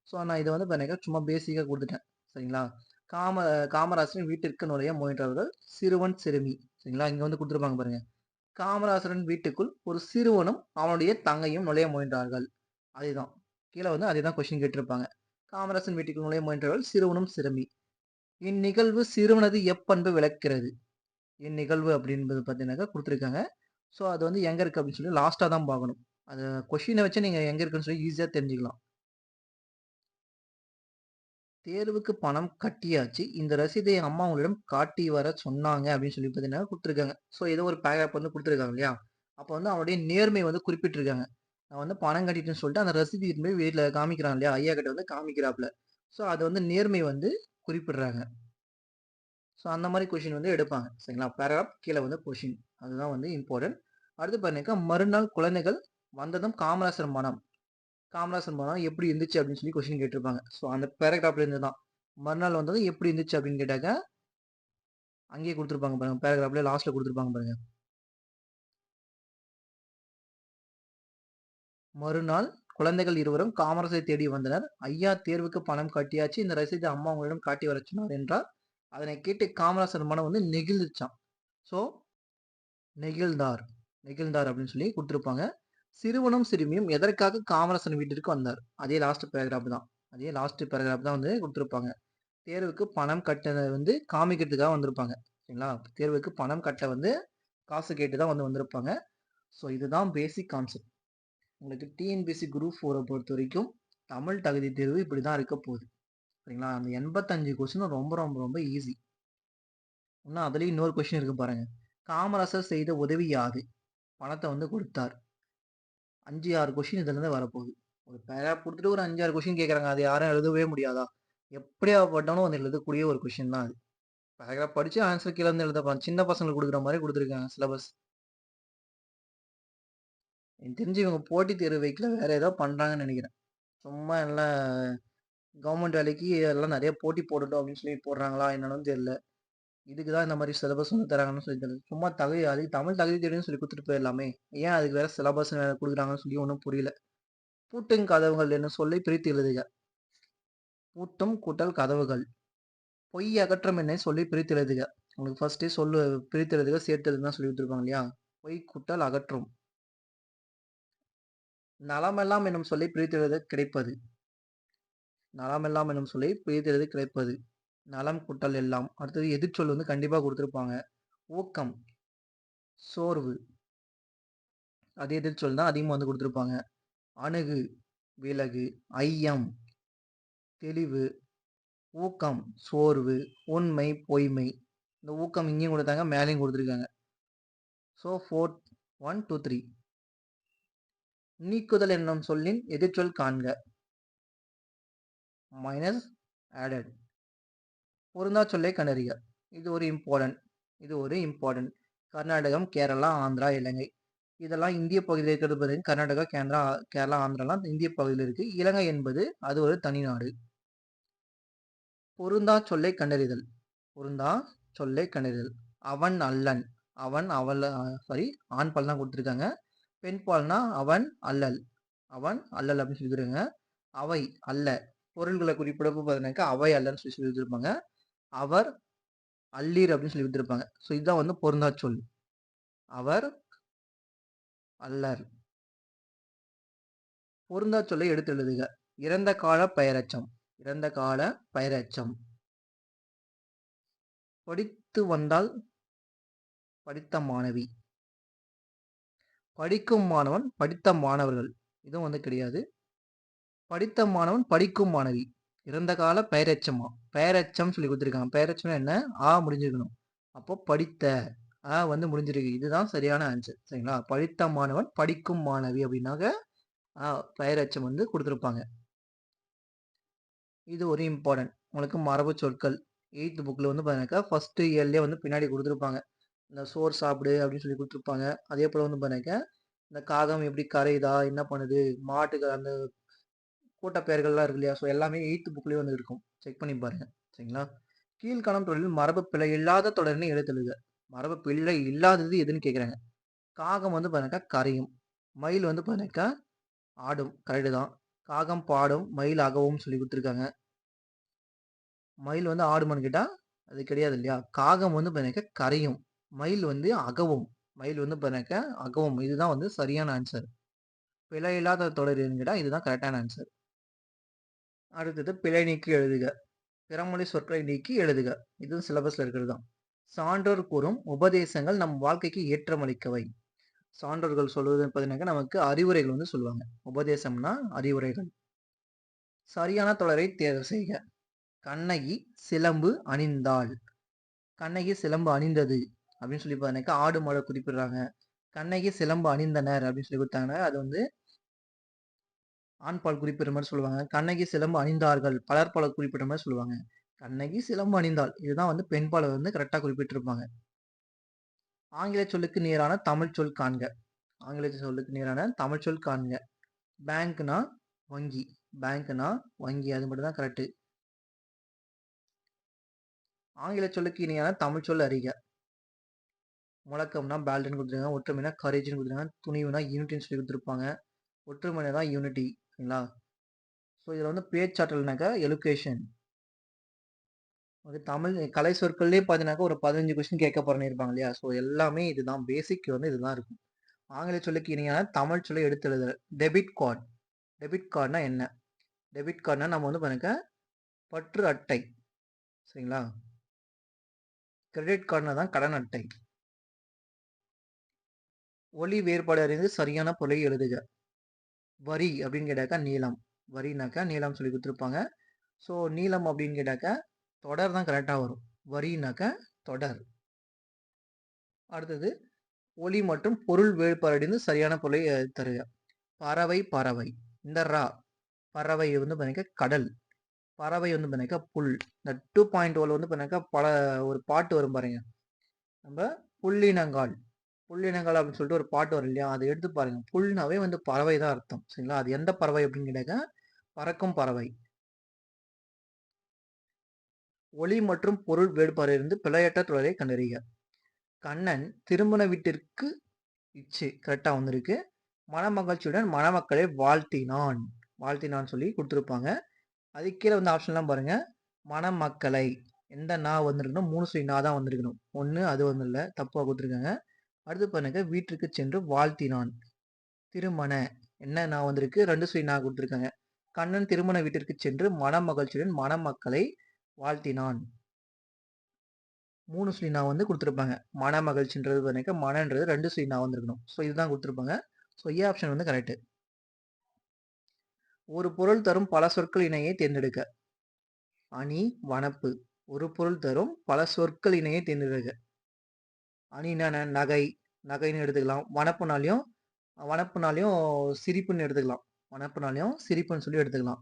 ஸோ நான் இதை வந்து பார்த்தீங்கன்னா சும்மா பேசிக்காக கொடுத்துட்டேன். சரிங்களா? காமராசரின் வீட்டிற்கு நுழைய முயன்றவர்கள் சிறுவன் சிறுமி. சரிங்களா? இங்கே வந்து கொடுத்துருப்பாங்க பாருங்க. காமராசரின் வீட்டுக்குள் ஒரு சிறுவனும் அவனுடைய தங்கையும் நுழைய முயன்றார்கள். அதேதான். கீழே வந்து அதேதான் கொஸ்டின் கேட்டிருப்பாங்க. காமராசன் வீட்டுக்குள் நுழைய முயன்றவர்கள் சிறுவனும் சிறுமி. இந்நிகழ்வு சிறுவனது எப்பண்பு விளக்கிறது. இந்நிகழ்வு அப்படின்றது பார்த்தீங்கன்னாக்கா கொடுத்துருக்காங்க. ஸோ அது வந்து எங்க இருக்கு அப்படின்னு சொல்லி லாஸ்ட்டாக தான் பார்க்கணும். அது கொஸ்டினை வச்சு நீங்க எங்க இருக்குன்னு சொல்லி ஈஸியாக தெரிஞ்சுக்கலாம். தேர்வுக்கு பணம் கட்டியாச்சு. இந்த ரசீதை அம்மா உங்களிடம் காட்டி வர சொன்னாங்க அப்படின்னு சொல்லி பார்த்தீங்கன்னா குடுத்துருக்காங்க. ஸோ ஏதோ ஒரு பேராகிராஃப் வந்து குடுத்துருக்காங்க இல்லையா? அப்ப வந்து அவனுடைய நேர்மை வந்து குறிப்பிட்டிருக்காங்க. நான் வந்து பணம் கட்டிட்டேன்னு சொல்லிட்டு அந்த ரசீது எடுத்துட்டு போய் வீட்ல காமிக்கிறான் இல்லையா? ஐயா கிட்ட வந்து காமிக்கிறாப்ல. ஸோ அது வந்து நேர்மை வந்து குறிப்பிடுறாங்க. ஸோ அந்த மாரி கொஸ்டின் வந்து எடுப்பாங்க. சரிங்களா? பேராகிராஃப் கீழ வந்து கொஸ்டின். அதுதான் வந்து இம்பார்ட்டன்ட். அடுத்து பார்த்தீங்கன்னாக்கா, மறுநாள் குழந்தைகள் வந்ததும் காமராசர் மனம். காமராசர் மனம் எப்படி இருந்துச்சு அப்படின்னு சொல்லி கொஸ்டின் கேட்டிருப்பாங்க. ஸோ அந்த பேராகிராஃப்ல இருந்து தான். மறுநாள் வந்ததும் எப்படி இருந்துச்சு அப்படின்னு கேட்டாக்க, அங்கேயே குடுத்துருப்பாங்க பாருங்க. பேராகிராஃப்ல லாஸ்ட்ல குடுத்துருப்பாங்க பாருங்க. மறுநாள் குழந்தைகள் இருவரும் காமராசரை தேடி வந்தனர். ஐயா தேர்வுக்கு பணம் கட்டியாச்சு. இந்த ரசீதை அம்மா உங்களிடம் காட்டி வரச் சொன்னார் என்றார். அதனை கேட்டு காமராசர் மனம் வந்து நெகிழ்ந்துச்சாம். ஸோ நெகிழ்ந்தார். நெகிழ்ந்தார் அப்படின்னு சொல்லி குடுத்துருப்பாங்க. சிறுவனும் சிறுமியும் எதற்காக காமராசர் வீட்டிற்கு வந்தார்? அதே லாஸ்ட் பேராகிராஃப் தான். அதே லாஸ்ட் பேராகிராஃப் தான் வந்து குடுத்துருப்பாங்க. தேர்வுக்கு பணம் கட்டத வந்து காமிக்கிறதுக்காக வந்திருப்பாங்க. சரிங்களா? தேர்வுக்கு பணம் கட்ட வந்து காசு கேட்டு தான் வந்து வந்திருப்பாங்க. ஸோ இதுதான் பேசிக் கான்செப்ட். உங்களுக்கு டிஎன்பிஎஸ்சி குரூப் 4 பொறுத்தவரைக்கும் தமிழ் தகுதி தேர்வு இப்படி தான் இருக்க போகுது. சரிங்களா? அந்த 85 கொஸ்டினும் ரொம்ப ரொம்ப ரொம்ப ஈஸி. இன்னும் அதுலயும் இன்னொரு கொஸ்டின் இருக்கு பாருங்க. காமராசர் செய்த உதவி யாது? பணத்த வந்து கொடுத்தார். 5, 6 கொஸ்டின் இதுலருந்து வரப்போகுது. ஒரு பேராகிராஃப் குடுத்துட்டு ஒரு 5, 6 கொஸ்டின் கேட்கறாங்க. அது யாரும் எழுதவே முடியாதா? எப்படியாப்பட்டவனும் வந்து எழுதக்கூடிய ஒரு கொஸ்டின் தான் அது. பேராகிராஃப் படிச்சு ஆன்சர் கீழ இருந்து எழுதப்பான். சின்ன பசங்களுக்கு குடுக்குற மாரி குடுத்துருக்காங்க சிலபஸ். எனக்கு தெரிஞ்சு இவங்க போட்டித் தேர்வு வைக்கல. வேற ஏதோ பண்றாங்கன்னு நெனைக்கிறேன். சும்மா எல்லாம் கவர்மெண்ட் வேலைக்கு எல்லாம் நெறைய போட்டி போடட்டும் அப்படின்னு சொல்லி போடுறாங்களா என்னன்னு தெரியல. இதுக்கு தான் இந்த மாரி சிலபஸ் வந்து தராங்கன்னு சொல்லி தெரியல. சும்மா அதுக்கு தமிழ் தகுதி தேர்வுன்னு சொல்லி குடுத்துட்டு போயிரலாமே. ஏன் அதுக்கு வேற சிலபஸ் வேற குடுக்குறாங்கன்னு சொல்லி ஒண்ணும் புரியல. பூட்டும் கதவுகள் என்னும் சொல்லை பிரித்து எழுதுக. பூட்டும் கூட்டல் கதவுகள். பொய் அகற்றும் என்னும் சொல்லை பிரித்து எழுதுக. உங்களுக்கு ஃபர்ஸ்ட்டே சொல்லு பிரித்து எழுதுக, சேர்த்து எழுதுகன்னு சொல்லி குடுத்துருப்பாங்க இல்லையா? பொய் கூட்டல் அகற்றும். நலமெல்லாம் என்னும் சொல்லை பிரித்து எழுத கிடைப்பது. நலமெல்லாம் என்னும் சொல்லை பிரித்து எழுத கிடைப்பது. நலம் கூட்டல் எல்லாம். அடுத்தது எதிர்ச்சொல் வந்து கண்டிப்பா குடுத்துருப்பாங்க. ஊக்கம், சோர்வு. அது எதிர்ச்சொல் தான் அதிகமா வந்து குடுத்துருப்பாங்க. அணுகு, விலகு, ஐயம், தெளிவு, ஊக்கம், சோர்வு, உண்மை, பொய்மை. இந்த ஊக்கம் இங்கேயும் குடுத்தாங்க, மேலேயும் குடுத்துருக்காங்க. ஸோ 4 1, 2, 3. நீக்குதல் என்னும் சொல்லின் எதிர்ச்சொல் காண்க. Minus, added. பொருந்தா சொல்லை கண்டறிக. இது ஒரு இம்பார்ட்டன்ட். கர்நாடகம், கேரளா, ஆந்திரா, இலங்கை. இதெல்லாம் இந்திய பகுதியில இருக்கிறது பார்த்தீங்கன்னா, கர்நாடகா, கேரளா, ஆந்திராலாம் இந்திய பகுதியில இருக்கு. இலங்கை என்பது அது ஒரு தனி நாடு. பொருந்தா சொல்லை கண்டறிதல். பொருந்தா சொல்லை கண்டறிதல். அவன் அல்லன். அவன் அவள் சாரி ஆண் பால் தான் குடுத்துருக்காங்க. பெண் பால்னா அவன் அல்லல். அவன் அல்லல் அப்படின்னு சொல்லிருக்காங்க. அவை அல்ல. பொருள்களை குறிப்பிடப்போ பார்த்தீங்கன்னாக்கா அவை அல்லன்னு சொல்லி சொல்லியிருப்பாங்க. அவர் அல்லீர் அப்படின்னு சொல்லி கொடுத்துருப்பாங்க. ஸோ இதுதான் வந்து பொருந்தா சொல். அவர் அல்லர். பொருந்தா சொல்லை எடுத்து எழுதுக. இறந்த கால பெயரெச்சம். இறந்த கால பெயரெச்சம். படித்து வந்தால் படித்த மாணவி. படிக்கும் மாணவன், படித்த மாணவர்கள். இதுவும் வந்து கிடையாது. படித்த மாணவன், படிக்கும் மாணவி. இறந்த கால பெயரெச்சமா? பெயரெச்சம் சொல்லி குடுத்துருக்காங்க. பெயரெச்சம்னா என்ன? ஆ முடிஞ்சிருக்கணும். அப்போ படித்த வந்து முடிஞ்சிருக்கு. இதுதான் சரியான ஆன்சர். சரிங்களா? படித்த மாணவன், படிக்கும் மாணவி அப்படின்னாக்க பெயரெச்சம் வந்து குடுத்துருப்பாங்க. இது ஒரு இம்பார்ட்டன்ட். உங்களுக்கு மரபு சொற்கள் 8th புக்ல வந்து பார்த்தீங்கன்னாக்கா, ஃபர்ஸ்ட் இயர்லயே வந்து பின்னாடி குடுத்துருப்பாங்க. இந்த சோறு சாப்பிடு அப்படின்னு சொல்லி குடுத்துருப்பாங்க. அதே போல வந்து பார்த்தீங்கன்னாக்கா, இந்த காகம் எப்படி கரையுதா? என்ன பண்ணுது? மாட்டுக்கு அந்த கூட்ட பெயர்கள்லாம் இருக்கு இல்லையா? ஸோ எல்லாமே 8th புக்லயே வந்து இருக்கும். செக் பண்ணி பாருங்க. சரிங்களா? கீழ்காணும் தொடரில் மரபு பிழை இல்லாத தொடரினை எடுத்தெழுதுக. மரபு பிழை இல்லாதது எதுன்னு கேட்குறாங்க. காகம் வந்து பார்த்தீங்கன்னாக்கா கரையும். மயில் வந்து பார்த்தீங்கன்னாக்கா ஆடும். கரெக்ட்டு தான். காகம் பாடும், மயில் அகவும் சொல்லி குடுத்துருக்காங்க. மயில் வந்து ஆடுமான்னு கேட்டா, அது கிடையாது இல்லையா? காகம் வந்து பார்த்தீங்கன்னாக்கா கரையும். மயில் வந்து அகவும். மயில் வந்து பார்த்தீங்கன்னாக்கா அகவும். இதுதான் வந்து சரியான ஆன்சர். பிழை இல்லாத தொடர் எதுன்னு கேட்டா, இதுதான் கரெக்ட்டான ஆன்சர். அடுத்தது பிழை நீக்கி எழுதுக. பிறமொழி சொற்களை நீக்கி எழுதுக. இதுவும் சிலபஸ்ல இருக்கிறது தான். சான்றோர் கூறும் உபதேசங்கள் நம் வாழ்க்கைக்கு ஏற்றமளிக்கவை. சான்றோர்கள் சொல்வது பார்த்தீங்கன்னாக்கா, நமக்கு அறிவுரைகள் வந்து சொல்லுவாங்க. உபதேசம்னா அறிவுரைகள். சரியான தொடரை தேர்வு செய்க. கண்ணகி சிலம்பு அணிந்தாள். கண்ணகி சிலம்பு அணிந்தது அப்படின்னு சொல்லி பார்த்தீங்கன்னாக்கா ஆடு மாடை குறிப்பிடுறாங்க. கண்ணகி சிலம்பு அணிந்தனர் அப்படின்னு சொல்லி கொடுத்தாங்கன்னா அது வந்து ஆண் பால் குறிப்பிடுற மாதிரி சொல்லுவாங்க. கண்ணகி சிலம்பு அணிந்தார்கள் பலர் பால் குறிப்பிடுற மாதிரி சொல்லுவாங்க. கண்ணகி சிலம்பு அணிந்தாள் இதுதான் வந்து பெண் பாலை வந்து கரெக்டாக குறிப்பிட்டிருப்பாங்க. ஆங்கில சொல்லுக்கு நேரான தமிழ் சொல் காண்க. ஆங்கில சொல்லுக்கு நேரான தமிழ் சொல் காண்க. பேங்க்னா வங்கி. பேங்க்னா வங்கி, அது மட்டும் தான் கரெக்ட். ஆங்கில சொல்லுக்கு இணையான தமிழ் சொல் அறிக. முழக்கம்னா பேல்ட்னு கொடுத்துருக்காங்க. ஒற்றுமைனா கரேஜ்னு கொடுத்துருக்காங்க. துணிவுனா யூனிட்டின்னு சொல்லி கொடுத்துருப்பாங்க. ஒற்றுமைனா தான் யூனிட்டி. சரிங்களா? ஸோ இதில் வந்து பேச்சாற்றல்னாக்கா எலுகேஷன். தமிழ் கலை சொற்கள்லேயே பார்த்தீங்கன்னாக்கா ஒரு 15 கொஸ்டின் கேட்க போறேன்னு இருப்பாங்க இல்லையா? ஸோ எல்லாமே இதுதான் பேசிக் வந்து இதுதான் இருக்கும். ஆங்கில சொல்லுக்கு இணையான தமிழ் சொல்லை எடுத்து எழுதுற. Debit card. டெபிட் கார்டுனா என்ன? டெபிட் கார்டுனா நம்ம வந்து பாருங்க பற்று அட்டை. சரிங்களா? கிரெடிட் கார்டுனா தான் கடன் அட்டை. ஒலி வேறுபாடு அறிந்து சரியான பொருளை எழுதுக. வரி அப்படின்னு கேட்டாக்கா நீளம். வரினாக்கா நீளம் சொல்லி கொடுத்துருப்பாங்க. ஸோ நீளம் அப்படின்னு கேட்டாக்கா தொடர் தான் கரெக்டாக வரும். வரினாக்கா தொடர். அடுத்தது ஒலி மற்றும் பொருள் வேறுபாடு அறிந்து சரியான பொருளை தருக. பறவை பறவை. இந்த ரா பறவை வந்து பார்த்தீங்கன்னா கடல். பறவை வந்து பார்த்தீங்கன்னா புல். இந்த 2.1 வந்து பார்த்தீங்கன்னா ஒரு பாட்டு வரும் பாருங்க. நம்ம புள்ளினங்கால். புள்ளினங்கால் அப்படின்னு சொல்லிட்டு ஒரு பாட்டு வரும் இல்லையா? அதை எடுத்து பாருங்க. புல்னாவே வந்து பறவை தான் அர்த்தம். சரிங்களா? அது எந்த பறவை அப்படின்னு கேட்டாக்கா பறக்கும் பறவை. ஒலி மற்றும் பொருள் வேறுபாடு இருந்து பிழையற்ற தொடரை கண்டறிக. கண்ணன் திருமண வீட்டிற்கு கரெக்டா வந்திருக்கு. மணமகிழ்ச்சியுடன் மணமக்களை வாழ்த்தினான். வாழ்த்தினான்னு சொல்லி கொடுத்துருப்பாங்க. அது கீழே வந்து ஆப்ஷன்லாம் பாருங்க. மணமக்களை எந்த நா வந்திருக்கணும்? 3 சுழி நா தான் வந்திருக்கணும். ஒன்று அது வந்து இல்லை, தப்பாக கொடுத்துருக்காங்க. அடுத்து பாருங்க வீட்டிற்கு சென்று வாழ்த்தினான். திருமண என்ன நா வந்திருக்கு? 2 சுழி நா கொடுத்துருக்காங்க. கண்ணன் திருமண வீட்டிற்கு சென்று மணமகிழ்ச்சியுடன் மணமக்களை வாழ்த்தினான். 3 சுழி நா வந்து கொடுத்துருப்பாங்க. மணமகிழ்ச்சின்றது பாருங்க மனன்றது 2 சுழி நா வந்திருக்கணும். ஸோ இதுதான் கொடுத்துருப்பாங்க. ஸோ ஏ ஆப்ஷன் வந்து கரெக்ட். ஒரு பொருள் தரும் பல சொற்கள் இணையை தேர்ந்தெடுக்க. அணி வனப்பு. ஒரு பொருள் தரும் பல சொற்கள் இணையை தேர்ந்தெடுக்க. அணினா நகை, நகைன்னு எடுத்துக்கலாம். வனப்புனாலையும் சிரிப்புன்னு எடுத்துக்கலாம். வனப்புனாலையும் சிரிப்புன்னு சொல்லி எடுத்துக்கலாம்.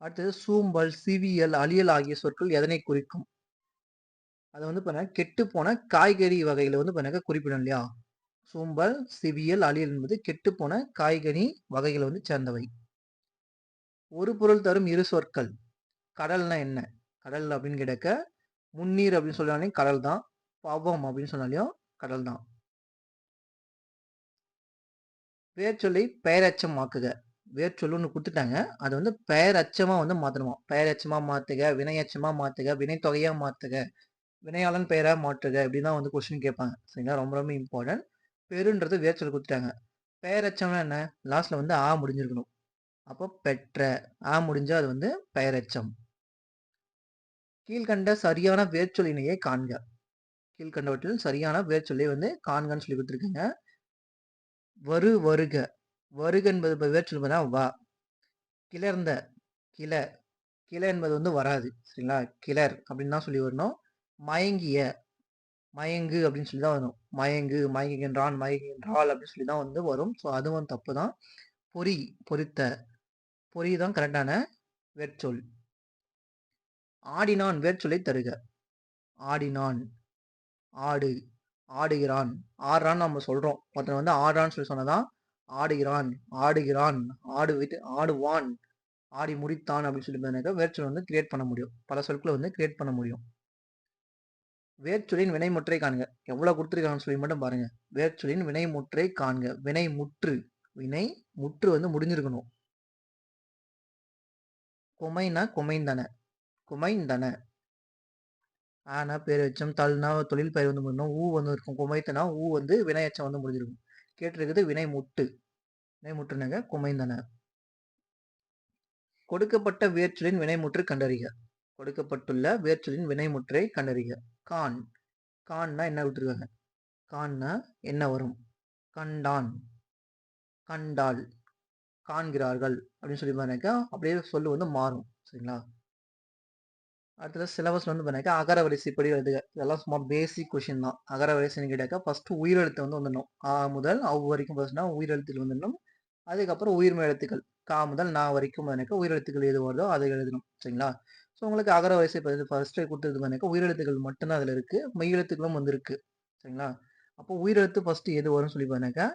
அடுத்தது சூம்பல், சிவியல், அழியல் ஆகிய சொற்கள் எதனை குறிக்கும்? அதை வந்து பார்த்தீங்கன்னா கெட்டு போன காய்கறி வகைகளை வந்து பார்த்தீங்கன்னா குறிப்பிடும் இல்லையா? சூம்பல், சிவியல், அழியல் என்பது கெட்டு போன காய்கறி வகைகளை வந்து சேர்ந்தவை. ஒரு பொருள் தரும் இரு சொற்கள். கடல்னா என்ன? கடல் அப்படின்னு கேட்டாக்க முன்னீர் அப்படின்னு சொன்னாலே கடல் தான். பவம் அப்படின்னு சொன்னாலையும் கடல் தான். வேர்ச்சொல்லை பெயரச்சம் ஆக்குக. வேர்ச்சொல் ஒன்று கொடுத்துட்டாங்க. அது வந்து பெயரச்சமா வந்து மாற்றணுமா? பெயரச்சமா மாத்துக, வினையச்சமா மாத்துக, வினைத்தொகையா மாத்துக, வினையாளன் பெயரா மாற்றுக, இப்படி தான் வந்து கொஸ்டின் கேட்பாங்க. சரிங்களா? ரொம்ப ரொம்ப இம்பார்ட்டன்ட். பெருன்றது வேர்ச்சொல் கொடுத்துட்டாங்க. பெயரச்சம்னா என்ன? லாஸ்ட்ல வந்து ஆ முடிஞ்சிருக்கணும். அப்போ பெற்ற ஆ முடிஞ்சா அது வந்து பெயரச்சம். கீழ்கண்ட சரியான வேர்ச்சொல் இணையை காண்க. கீழ்கண்டவற்றில் சரியான வேர்ச்சொல்லை வந்து காண்கன்னு சொல்லி கொடுத்துருக்கீங்க. வருக. வருக என்பது வேர்ச்சொல் பார்த்தா வா. கிளர்ந்த கிள கிள என்பது வந்து வராது. சரிங்களா? கிளர் அப்படின்னு தான் சொல்லி வரணும். மயங்கிய மயங்கு அப்படின்னு சொல்லி தான் வரும். மயங்கு, மயங்குகின்றான், மயங்குகின்றாள் அப்படின்னு சொல்லி தான் வந்து வரும். ஸோ அதுவும் தப்பு தான். பொறி பொறித்த பொறி தான் கரெக்டான வேர்ச்சொல். ஆடினான் வேர்ச்சொல்லை தருக. ஆடினான் ஆடு, ஆடுகிறான், ஆடுறான்னு நம்ம சொல்றோம். ஒருத்தன் வந்து ஆடுறான்னு சொல்லி சொன்னதான் ஆடுகிறான், ஆடுகிறான், ஆடுவான், ஆடி முடித்தான் அப்படின்னு சொல்லி பார்த்தீங்கன்னா வேர்ச்சொல் வந்து கிரியேட் பண்ண முடியும். பல சொற்களை வந்து கிரியேட் பண்ண முடியும். வேர்ச்சொல்லின் வினைமுற்றை காண்க. எவ்வளவு கொடுத்துருக்காங்கன்னு சொல்லி மட்டும் பாருங்க. வேர்ச்சொல்லின் வினைமுற்றை காண்க. வினை முற்று வந்து முடிஞ்சிருக்கணும். குமைனா குமைந்தன, குமைந்தன. ஆனா பேர் எச்சம், தல்னா தொழில் பெயர் வந்து முடியணும். ஊ வந்து இருக்கும். குமைத்தனா ஊ வந்து வினையச்சம் வந்து முடிஞ்சிருக்கும். கேட்டிருக்குது வினைமுற்றுனாங்க குமைந்தன. கொடுக்கப்பட்ட வேர்ச்சொல்லின் வினைமுற்று கண்டறிக. கொடுக்கப்பட்டுள்ள வேர்ச்சொல்லின் வினைமுற்றை கண்டறிக. கான் கான்னா என்ன கொடுத்துருக்காங்க? கான்னா என்ன வரும்? கண்டான், கண்டாள், காண்கிறார்கள் அப்படின்னு சொல்லி பாருங்க. அப்படியே சொல்லு வந்து மாறும். சரிங்களா? அடுத்தது சிலபஸ்ல வந்து பார்த்தீங்கன்னாக்கா, அகர வரிசைப்படி எழுதுக. இதெல்லாம் சும்மா பேசிக் கொஸ்டின் தான். அகர வரிசைன்னு கேட்டாக்கா, ஃபர்ஸ்ட் உயிரெழுத்து வந்து வந்துடணும். ஆ முதல் அவ் வரைக்கும் ஃபர்ஸ்ட்னா உயிரெழுத்துகள் வந்துடணும். அதுக்கப்புறம் உயிர்மெய் எழுத்துக்கள். கா முதல் நா வரைக்கும் பார்த்தீங்கன்னாக்கா, உயிரெழுத்துக்கள் எது வருதோ அதை எழுதணும். சரிங்களா? ஸோ உங்களுக்கு அகர வரிசை ஃபர்ஸ்ட்டே குடுத்தது பார்த்தீங்கன்னாக்கா, உயிரெழுத்துக்கள் மட்டும் தான் அதில இருக்கு. மெய் எழுத்துக்களும் வந்து இருக்கு. சரிங்களா? அப்போ உயிரெழுத்து ஃபர்ஸ்ட் எது வரும்னு சொல்லி பார்த்தீங்கன்னாக்கா,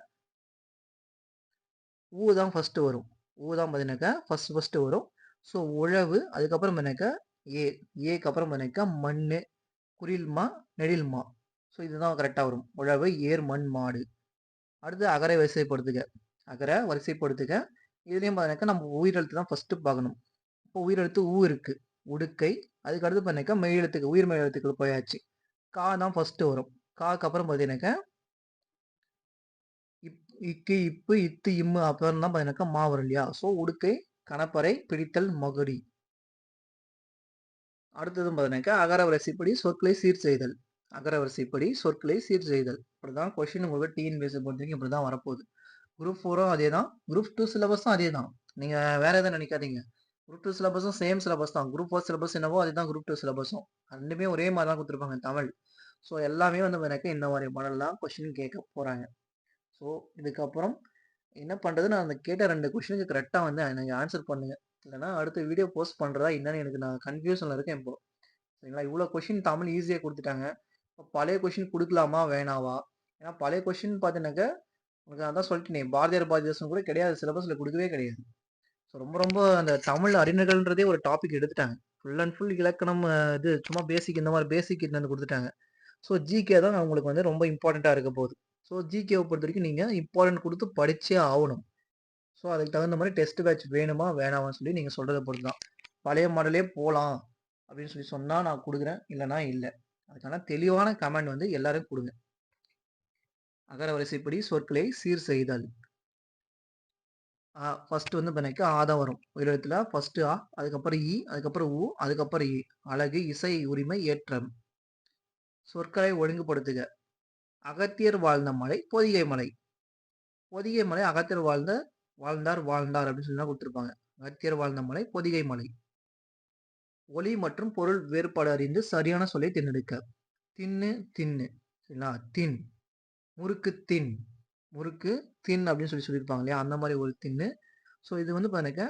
ஊ தான் ஃபர்ஸ்ட் வரும். ஊ தான் பார்த்தீங்கன்னாக்கா, ஃபர்ஸ்ட் வரும். ஸோ உழவு, அதுக்கப்புறம் பார்த்தீங்கன்னாக்கா, ஏ. ஏக்கு அப்புறம் பார்த்தீங்கன்னாக்கா, மண்ணு, குறில்மா, நெடில்மா. ஸோ இதுதான் கரெக்ட்டா வரும். உழவு, ஏர், மண், மாடு. அடுத்து அகர வரிசைப்படுத்துக. அகர வரிசைப்படுத்துக. இதுலயும் பார்த்தீங்கன்னாக்கா, நம்ம உயிரெழுத்து தான் ஃபர்ஸ்ட் பார்க்கணும். இப்போ உயிரெழுத்து ஊ இருக்கு. உடுக்கை. அதுக்கு அடுத்து பார்த்தீங்கன்னாக்கா, மெய் எழுத்துக்கள், உயிர்மெய் எழுத்துக்கள் போயாச்சு. கா தான் ஃபர்ஸ்ட் வரும். காக்கு அப்புறம் பார்த்தீங்கன்னாக்கா, இப், இக்கு, இப்பு, இத்து, இம்மு அப்புறம் தான் பார்த்தீங்கன்னாக்கா, மா வரும் இல்லையா? ஸோ உடுக்கை, கணப்பறை, பிடித்தல், மகுடி. அடுத்ததும் பார்த்தீங்கன்னாக்கா, அகர வரிசைப்படி சொற்களை சீர் செய்தல். அகர வரிசைப்படி சொற்களை சீர் செய்தல். இப்படிதான் கொஸ்டின் உங்களுக்கு டிஎன்பிஎஸ்சி பொறுத்தவரைக்கும் இப்படிதான் வரப்போகுது. குரூப் 4ம் அதே தான். குரூப் 2 சிலபஸும் அதே தான். நீங்க வேற எதுவும் நினைக்காதீங்க. குரூப் 2 சிலபஸும் சேம் சிலபஸ் தான். குரூப் 4 சிலபஸ் என்னவோ அதுதான் குரூப் 2 சிலபஸும். 2மே ஒரே மாதிரி தான் குடுத்துருப்பாங்க தமிழ். ஸோ எல்லாமே வந்து எனக்கு இந்த மாதிரி மாடல் தான் கொஸ்டின் கேட்க போறாங்க. ஸோ இதுக்கப்புறம் என்ன பண்றது? நான் அந்த கேட்ட 2 கொஸ்டினுக்கு கரெக்ட்டா வந்து எனக்கு ஆன்சர் பண்ணுங்க. இல்லன்னா அடுத்த வீடியோ போஸ்ட் பண்றதா என்னன்னு எனக்கு நான் கன்ஃப்யூஷன்ல இருக்கேன் இப்போ. சரிங்களா? இவ்வளோ கொஸ்டின் தமிழ் ஈஸியா குடுத்துட்டாங்க. இப்ப பழைய கொஸ்டின் குடுக்கலாமா? வேணாவா? ஏன்னா பழைய கொஸ்டின் பார்த்தீங்கன்னாக்கா, உங்களுக்கு அதான் சொல்லிட்டேனே, பாரதியார் பாரதிதாசன் கூட கிடையாது. சிலபஸ்ல குடுக்கவே கிடையாது. ஸோ ரொம்ப ரொம்ப அந்த தமிழ் அறிஞர்கள்ன்றதே ஒரு டாபிக் எடுத்துட்டாங்க. ஃபுல் அண்ட் ஃபுல் இலக்கணம் இது சும்மா பேசிக் இந்த மாதிரி பேசிக் வந்து குடுத்துட்டாங்க. ஸோ ஜிகே தான் உங்களுக்கு வந்து ரொம்ப இம்பார்ட்டன்ட்டா இருக்க போகுது. ஸோ ஜிகேவ பொறுத்தவரைக்கும் நீங்க இம்பார்ட்டன்ட் குடுத்து படிச்சே ஆவணும். ஸோ அதுக்கு தகுந்த மாரி டெஸ்ட் பேட்ச் வேணுமா? வேணாமான்னு சொல்லி நீங்க சொல்றத பொறுத்து தான். பழைய மாடலே போலாம் அப்படின்னு சொல்லி சொன்னா நான் குடுக்குறேன். இல்லன்னா இல்ல. அதுக்கான தெளிவான கமெண்ட் வந்து எல்லாரும் குடுங்க. அகர வரிசைப்படி சொற்களை சீர் செய்தல். ஃபர்ஸ்ட் வந்து பார்த்தீங்கன்னாக்கா, ஆ தான் வரும். உயிரெழுத்துல ஃபர்ஸ்ட் ஆ, அதுக்கப்புறம் இ, அதுக்கப்புறம் உ, அதுக்கப்புறம் இ. அழகு, இசை, உரிமை, ஏற்றம். சொற்களை ஒழுங்குபடுத்துக. அகத்தியர் வாழ்ந்த மலை, பொதிகை மலை. பொதிகை மலை அகத்தியர் வாழ்ந்தார் அப்படின்னு சொல்லி தான் குடுத்துருப்பாங்க. அகத்தியர் வாழ்ந்த மலை, பொதிகை மலை. ஒலி மற்றும் பொருள் வேறுபாடு அறிந்து சரியான சொல்லை தேர்ந்தெடுக்க. தின்னு, தின்னு. சரிங்களா? தின். முறுக்கு தின். முறுக்கு தின் அப்படின்னு சொல்லி சொல்லியிருப்பாங்க இல்லையா? அந்த மாரி ஒரு தின்னு. ஸோ இது வந்து பார்த்தீங்கன்னாக்கா,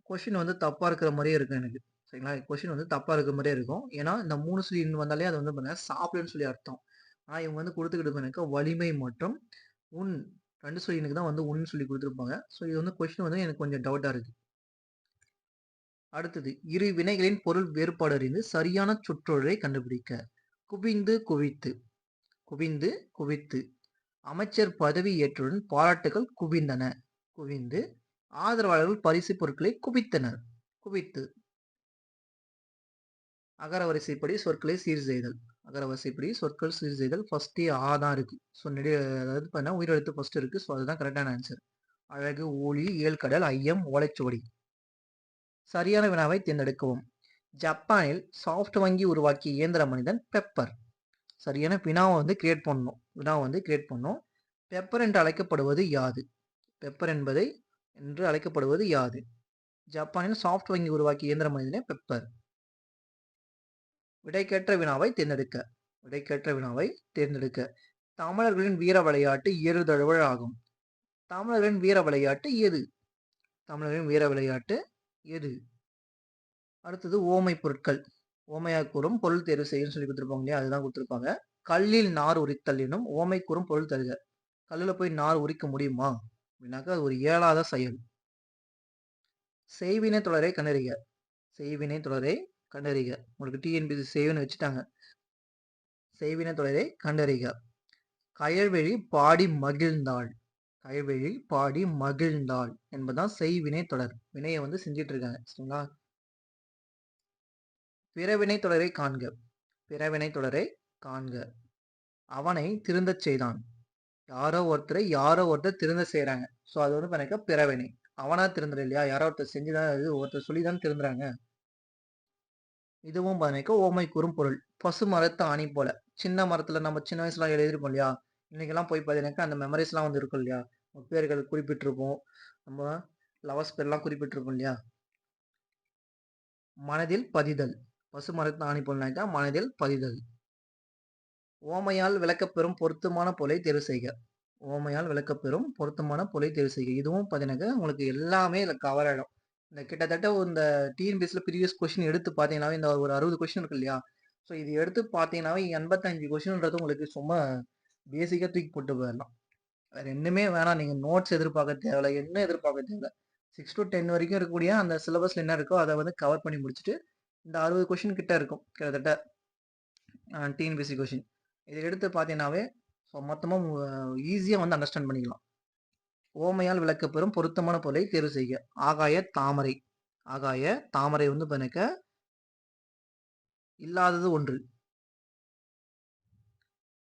கொஸ்டின் வந்து தப்பா இருக்கிற மாரியே இருக்கும் எனக்கு. சரிங்களா? கொஸ்டின் வந்து தப்பா இருக்கிற மாரியே இருக்கும். ஏன்னா, இந்த 3 சொல்லி இன் வந்தாலே அது வந்து பார்த்தீங்கன்னா, சாப்பிடுன்னு சொல்லி அர்த்தம். ஆனா, இவங்க வந்து குடுத்துக்கிட்டு பார்த்தீங்கன்னாக்கா, வலிமை மற்றும் உன் 2 சொல்லி இனுக்கு தான் வந்து உன்னு சொல்லி குடுத்துருப்பாங்க. ஸோ இது வந்து கொஸ்டின் வந்து எனக்கு கொஞ்சம் டவுட்டா இருக்கு. அடுத்தது, இரு வினைகளின் பொருள் வேறுபாடு அறிந்து சரியான சொற்றொடரை கண்டுபிடிக்க. குவிந்து, குவித்து. குவிந்து, குவித்து. அமைச்சர் பதவி ஏற்றவுடன் பாராட்டுகள் குவிந்தன. குவிந்து. ஆதரவாளர்கள் பரிசு பொருட்களை குவித்தனர். குவித்து. அகர வரிசைப்படி சொற்களை சீர் செய்தல். அகர வரிசைப்படி சொற்கள் சீர் செய்தல். ஃபர்ஸ்ட்டே ஆ தான் இருக்கு. ஸோ அதாவது பார்த்தீங்கன்னா உயிரெழுத்து ஃபர்ஸ்ட் இருக்கு. ஸோ அதுதான் கரெக்டான ஆன்சர். அழகு, ஒளி, ஏழ்கடல், ஐயம், ஓலைச்சுவடி. சரியான வினாவை தேர்ந்தெடுக்கவும். ஜப்பானில் சாஃப்ட் வங்கி உருவாக்கிய இயந்திர மனிதன் பெப்பர். சரியான வினாவை வந்து கிரியேட் பண்ணணும். வினாவை வந்து கிரியேட் பண்ணணும். பெப்பர் என்று அழைக்கப்படுவது யாது? பெப்பர் என்று அழைக்கப்படுவது யாது? ஜப்பானில் சாஃப்ட் வங்கி உருவாக்கிய இயந்திர மனிதனே பெப்பர். விடைக்கேற்ற வினாவை தேர்ந்தெடுக்க. விடைக்கேற்ற வினாவை தேர்ந்தெடுக்க. தமிழர்களின் வீர விளையாட்டு ஏறுதழுவல் ஆகும். தமிழர்களின் வீர விளையாட்டு எது? தமிழர்களின் வீர விளையாட்டு எது? அடுத்தது ஓமை பொருட்கள். ஓமையா கூறும் பொருள் தேர்வு செய்யன்னு சொல்லி குடுத்துருப்பாங்க இல்லையா? அதுதான் குடுத்துருப்பாங்க. கல்லில் நார் உரித்தல் எனும் ஓமை கூறும் பொருள் தருக. கல்லுல போய் நார் உரிக்க முடியுமா? அப்படின்னாக்கா அது ஒரு இயலாத செயல். செய்வினை தொடரை கண்டறிக. செய்வினை தொடரை கண்டறிக. உங்களுக்கு டிஎன்பிஎஸ்சி செய்வினை வச்சுட்டாங்க. செய்வினை தொடரை கண்டறிக. கயல்வெளி பாடி மகிழ்ந்தாள். கயல்வெளி பாடி மகிழ்ந்தாள் என்பதுதான் செய்வினை தொடர். வினையை வந்து செஞ்சுட்டு இருக்காங்க. சரிங்களா? பிறவினை தொடரை காண்க. பிறவினை தொடரை காண்க. அவனை திருந்தச் செய்தான். யாரோ ஒருத்தர் திருந்த செய்றாங்க. ஸோ அது வந்து பார்த்தீங்கன்னா பிறவினை. அவனா திருந்தல இல்லையா? யாரோ ஒருத்தர் செஞ்சுதான் ஒருத்தர் சொல்லி தான் திருந்துறாங்க. இதுவும் பார்த்தீங்கன்னா ஓமை கூறும் பொருள். பசு மரத்து ஆணி போல. சின்ன மரத்துல நம்ம சின்ன வயசுல எழுதியிருப்போம் இல்லையா? இன்னைக்கெல்லாம் போய் பார்த்தீங்கன்னாக்கா அந்த மெமரீஸ்லாம் வந்து இருக்கும் இல்லையா? பேர்கள் குறிப்பிட்டிருப்போம். நம்ம லவர்ஸ் பேர்லாம் குறிப்பிட்டிருப்போம் இல்லையா? மனதில் பதிதல். பசு மரத்தின் ஆணி போல்னாக்கா மனதில் பதிதல். ஓமையால் விளக்கப்பெறும் பொருத்தமான பொருளை தேர்வு செய்க. ஓமையால் விளக்கப்பெறும் பொருத்தமான பொருளை தேர்வு செய்க. இதுவும் பார்த்தீங்கன்னாக்கா உங்களுக்கு எல்லாமே இதில் கவர் ஆகிடும். இந்த கிட்டத்தட்ட இந்த டிஎன்பிஎஸ்சியில் ப்ரீவியஸ் கொஸ்டின் எடுத்து பார்த்தீங்கன்னாவே இந்த ஒரு 60 கொஸ்டின் இருக்கு இல்லையா? ஸோ இது எடுத்து பார்த்தீங்கன்னாவே 85 கொஸ்டின்ன்றது உங்களுக்கு சும்மா பேசிக்காக தூக்கி போட்டு போயிடலாம். வேறு என்னமே வேணாம். நீங்கள் நோட்ஸ் எதிர்பார்க்க தேவையில்ல, என்ன எதிர்பார்க்க தேவையில்ல. 6 to 10 வரைக்கும் இருக்கக்கூடிய அந்த சிலபஸில் என்ன இருக்கோ அதை வந்து கவர் பண்ணி முடிச்சுட்டு இந்த 60 கொஸ்டின் கிட்ட இருக்கும் கிட்டத்தட்ட டிஎன்பிஎஸ்சி கொஸ்டின். இதை எடுத்து பார்த்தீங்கன்னாவே ஸோ மொத்தமாக ஈஸியாக வந்து அண்டர்ஸ்டாண்ட் பண்ணிக்கலாம். ஓமையால் விளக்கப்பெறும் பொருத்தமான பொருளை தேர்வு செய்க. ஆகாய தாமரை. ஆகாய தாமரை வந்து பண்ணக்க இல்லாதது ஒன்று.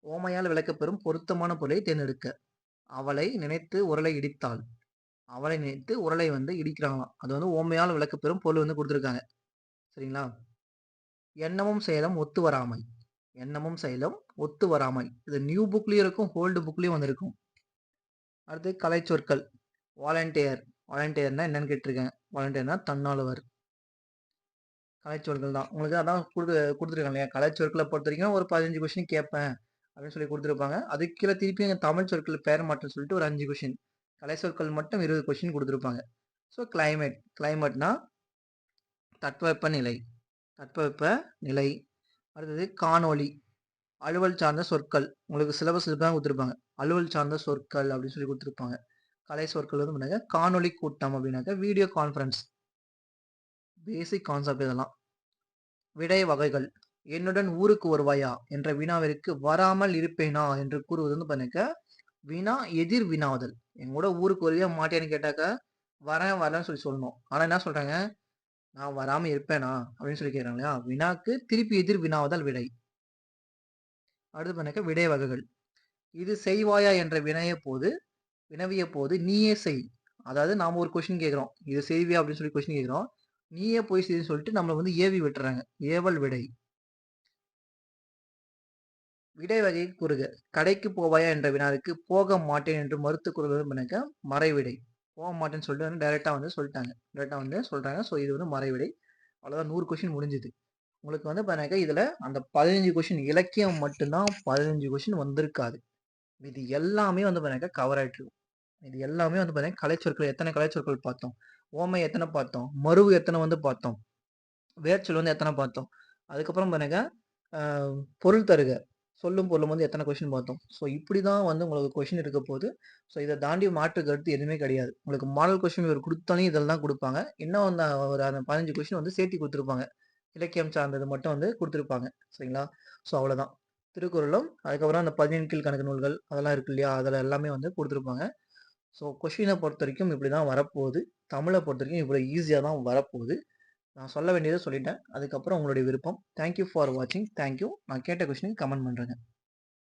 ஓமையால் விளக்கப்பெறும் பொருத்தமான பொருளை தேர்ந்தெடுக்க. அவளை நினைத்து உரலை இடித்தாள். அவளை நினைத்து உரலை வந்து இடிக்கிறாங்களாம். அது வந்து ஓமையால் விளக்கப்பெறும் பொருள் வந்து கொடுத்துருக்காங்க. சரிங்களா? எண்ணமும் செயலும் ஒத்து வராமை. எண்ணமும் செயலும் ஒத்து வராமை. இது நியூ புக்லயும் இருக்கும், ஓல்டு புக்லயும் வந்து இருக்கும். அடுத்து கலை சொற்கள். வாலண்டியர். வாலண்டியர்னா என்னன்னு கேட்டிருக்கேன். வாலண்டியர்னா தன்னார்வலர். கலைச்சொற்கள் தான். உங்களுக்கு அதான் கொடுத்துருக்காங்க இல்லையா? கலைச்சொற்களை பொறுத்த வரைக்கும் ஒரு 15 கொஸ்டின் கேட்பேன் அப்படின்னு சொல்லி கொடுத்துருப்பாங்க. அதுக்கு கீழே திருப்பி எங்கள் தமிழ் சொற்கள் பேர் மாற்றம் சொல்லிட்டு ஒரு 5 கொஸ்டின். கலை சொற்கள் மட்டும் 20 கொஸ்டின் கொடுத்துருப்பாங்க. So climate. கிளைமேட்னா தட்பவெப்ப நிலை. தட்பவெப்ப நிலை. அடுத்தது காணொளி. அலுவல் சார்ந்த சொற்கள். உங்களுக்கு சிலபஸ் தான் கொடுத்துருப்பாங்க. அலுவல் சார்ந்த சொற்கள் அப்படின்னு சொல்லி கொடுத்துருப்பாங்க. கலை சொற்கள் வந்து பண்ணாங்க காணொளி கூட்டம் அப்படின்னாக்க வீடியோ கான்ஃபரன்ஸ். பேசிக் கான்செப்ட் இதெல்லாம். விடை வகைகள். என்னுடன் ஊருக்கு வருவாயா என்ற வினாவிற்கு வராமல் இருப்பேனா என்று கூறுவது வந்து பண்ணுங்க வினா எதிர் வினாவுதல். எங்கூட ஊருக்கு வருவியா மாட்டேன்னு கேட்டாக்க வரேன்னு சொல்லி சொல்லணும். ஆனா என்ன சொல்றாங்க, நான் வராம இருப்பேனா அப்படின்னு சொல்லி கேட்கறாங்க இல்லையா? வினாக்கு திருப்பி எதிர் வினாவுதல் விடை. அடுத்து பண்ணக்க விடை வகைகள். இது செய்வாயா என்ற வினவிய போது நீயே செய். அதாவது நாம ஒரு கொஸ்டின் கேட்கிறோம், இது செய்வியா அப்படின்னு சொல்லி கொஸ்டின் கேட்கிறோம். நீயே போய் செய்யுன்னு சொல்லிட்டு நம்மளை வந்து ஏவி விட்டுறாங்க. ஏவல் விடை. விடை வகை கூறுக. கடைக்கு போவாயா என்ற வினாவுக்கு போக மாட்டேன் என்று மறுத்து கூறுவது பண்ணக்க மறைவிடை. போக மாட்டேன்னு சொல்லிட்டு வந்து டைரெக்டாக வந்து சொல்லிட்டாங்க. டைரெக்டாக வந்து சொல்றாங்க. ஸோ இது வந்து மறைவிடை. அவ்வளோதான் 100 கொஸ்டின் முடிஞ்சுது. உங்களுக்கு வந்து பண்ணாக்க இதில் அந்த 15 கொஸ்டின் இலக்கியம் மட்டும்தான் 15 கொஸ்டின் வந்திருக்காது. இது எல்லாமே வந்து பண்ணாக்க கவர் ஆகிட்டு இருக்கும். இது எல்லாமே வந்து பார்த்தீங்கன்னா கலைச்சொற்கள் எத்தனை கலைச்சொற்கள் பார்த்தோம், ஓமை எத்தனை பார்த்தோம், மருவு எத்தனை வந்து பார்த்தோம், வேர்ச்சொல் வந்து எத்தனை பார்த்தோம், அதுக்கப்புறம் பாருங்க பொருள் தருக சொல்லும் பொருளும் வந்து எத்தனை கொஸ்டின் பார்த்தோம். ஸோ இப்படி தான் வந்து உங்களுக்கு கொஸ்டின் இருக்க போகுது. ஸோ இதை தாண்டி மாற்று கருத்து எதுவுமே கிடையாது. உங்களுக்கு மாடல் கொஸ்டின் ஒரு கொடுத்தாலும் இதெல்லாம் கொடுப்பாங்க. இன்னும் அந்த ஒரு அந்த 15 கொஸ்டின் வந்து சேர்த்து கொடுத்துருப்பாங்க. இலக்கியம் சார்ந்தது மட்டும் வந்து கொடுத்துருப்பாங்க. சரிங்களா? ஸோ அவ்வளோதான். திருக்குறளும் அதுக்கப்புறம் அந்த 17 கீழ் கணக்கு நூல்கள் அதெல்லாம் இருக்கு இல்லையா? அதில் எல்லாமே வந்து கொடுத்துருப்பாங்க. ஸோ கொஸ்டினை பொறுத்த வரைக்கும் இப்படி தான் வரப்போகுது. தமிழை பொறுத்த வரைக்கும் இவ்வளோ ஈஸியாக தான் வரப்போகுது. நான் சொல்ல வேண்டியதை சொல்லிட்டேன். அதுக்கப்புறம் உங்களுடைய விருப்பம். தேங்க்யூ ஃபார் வாட்சிங். தேங்க்யூ. நான் கேட்ட கொஸ்டினுக்கு கமெண்ட் பண்ணுறேங்க.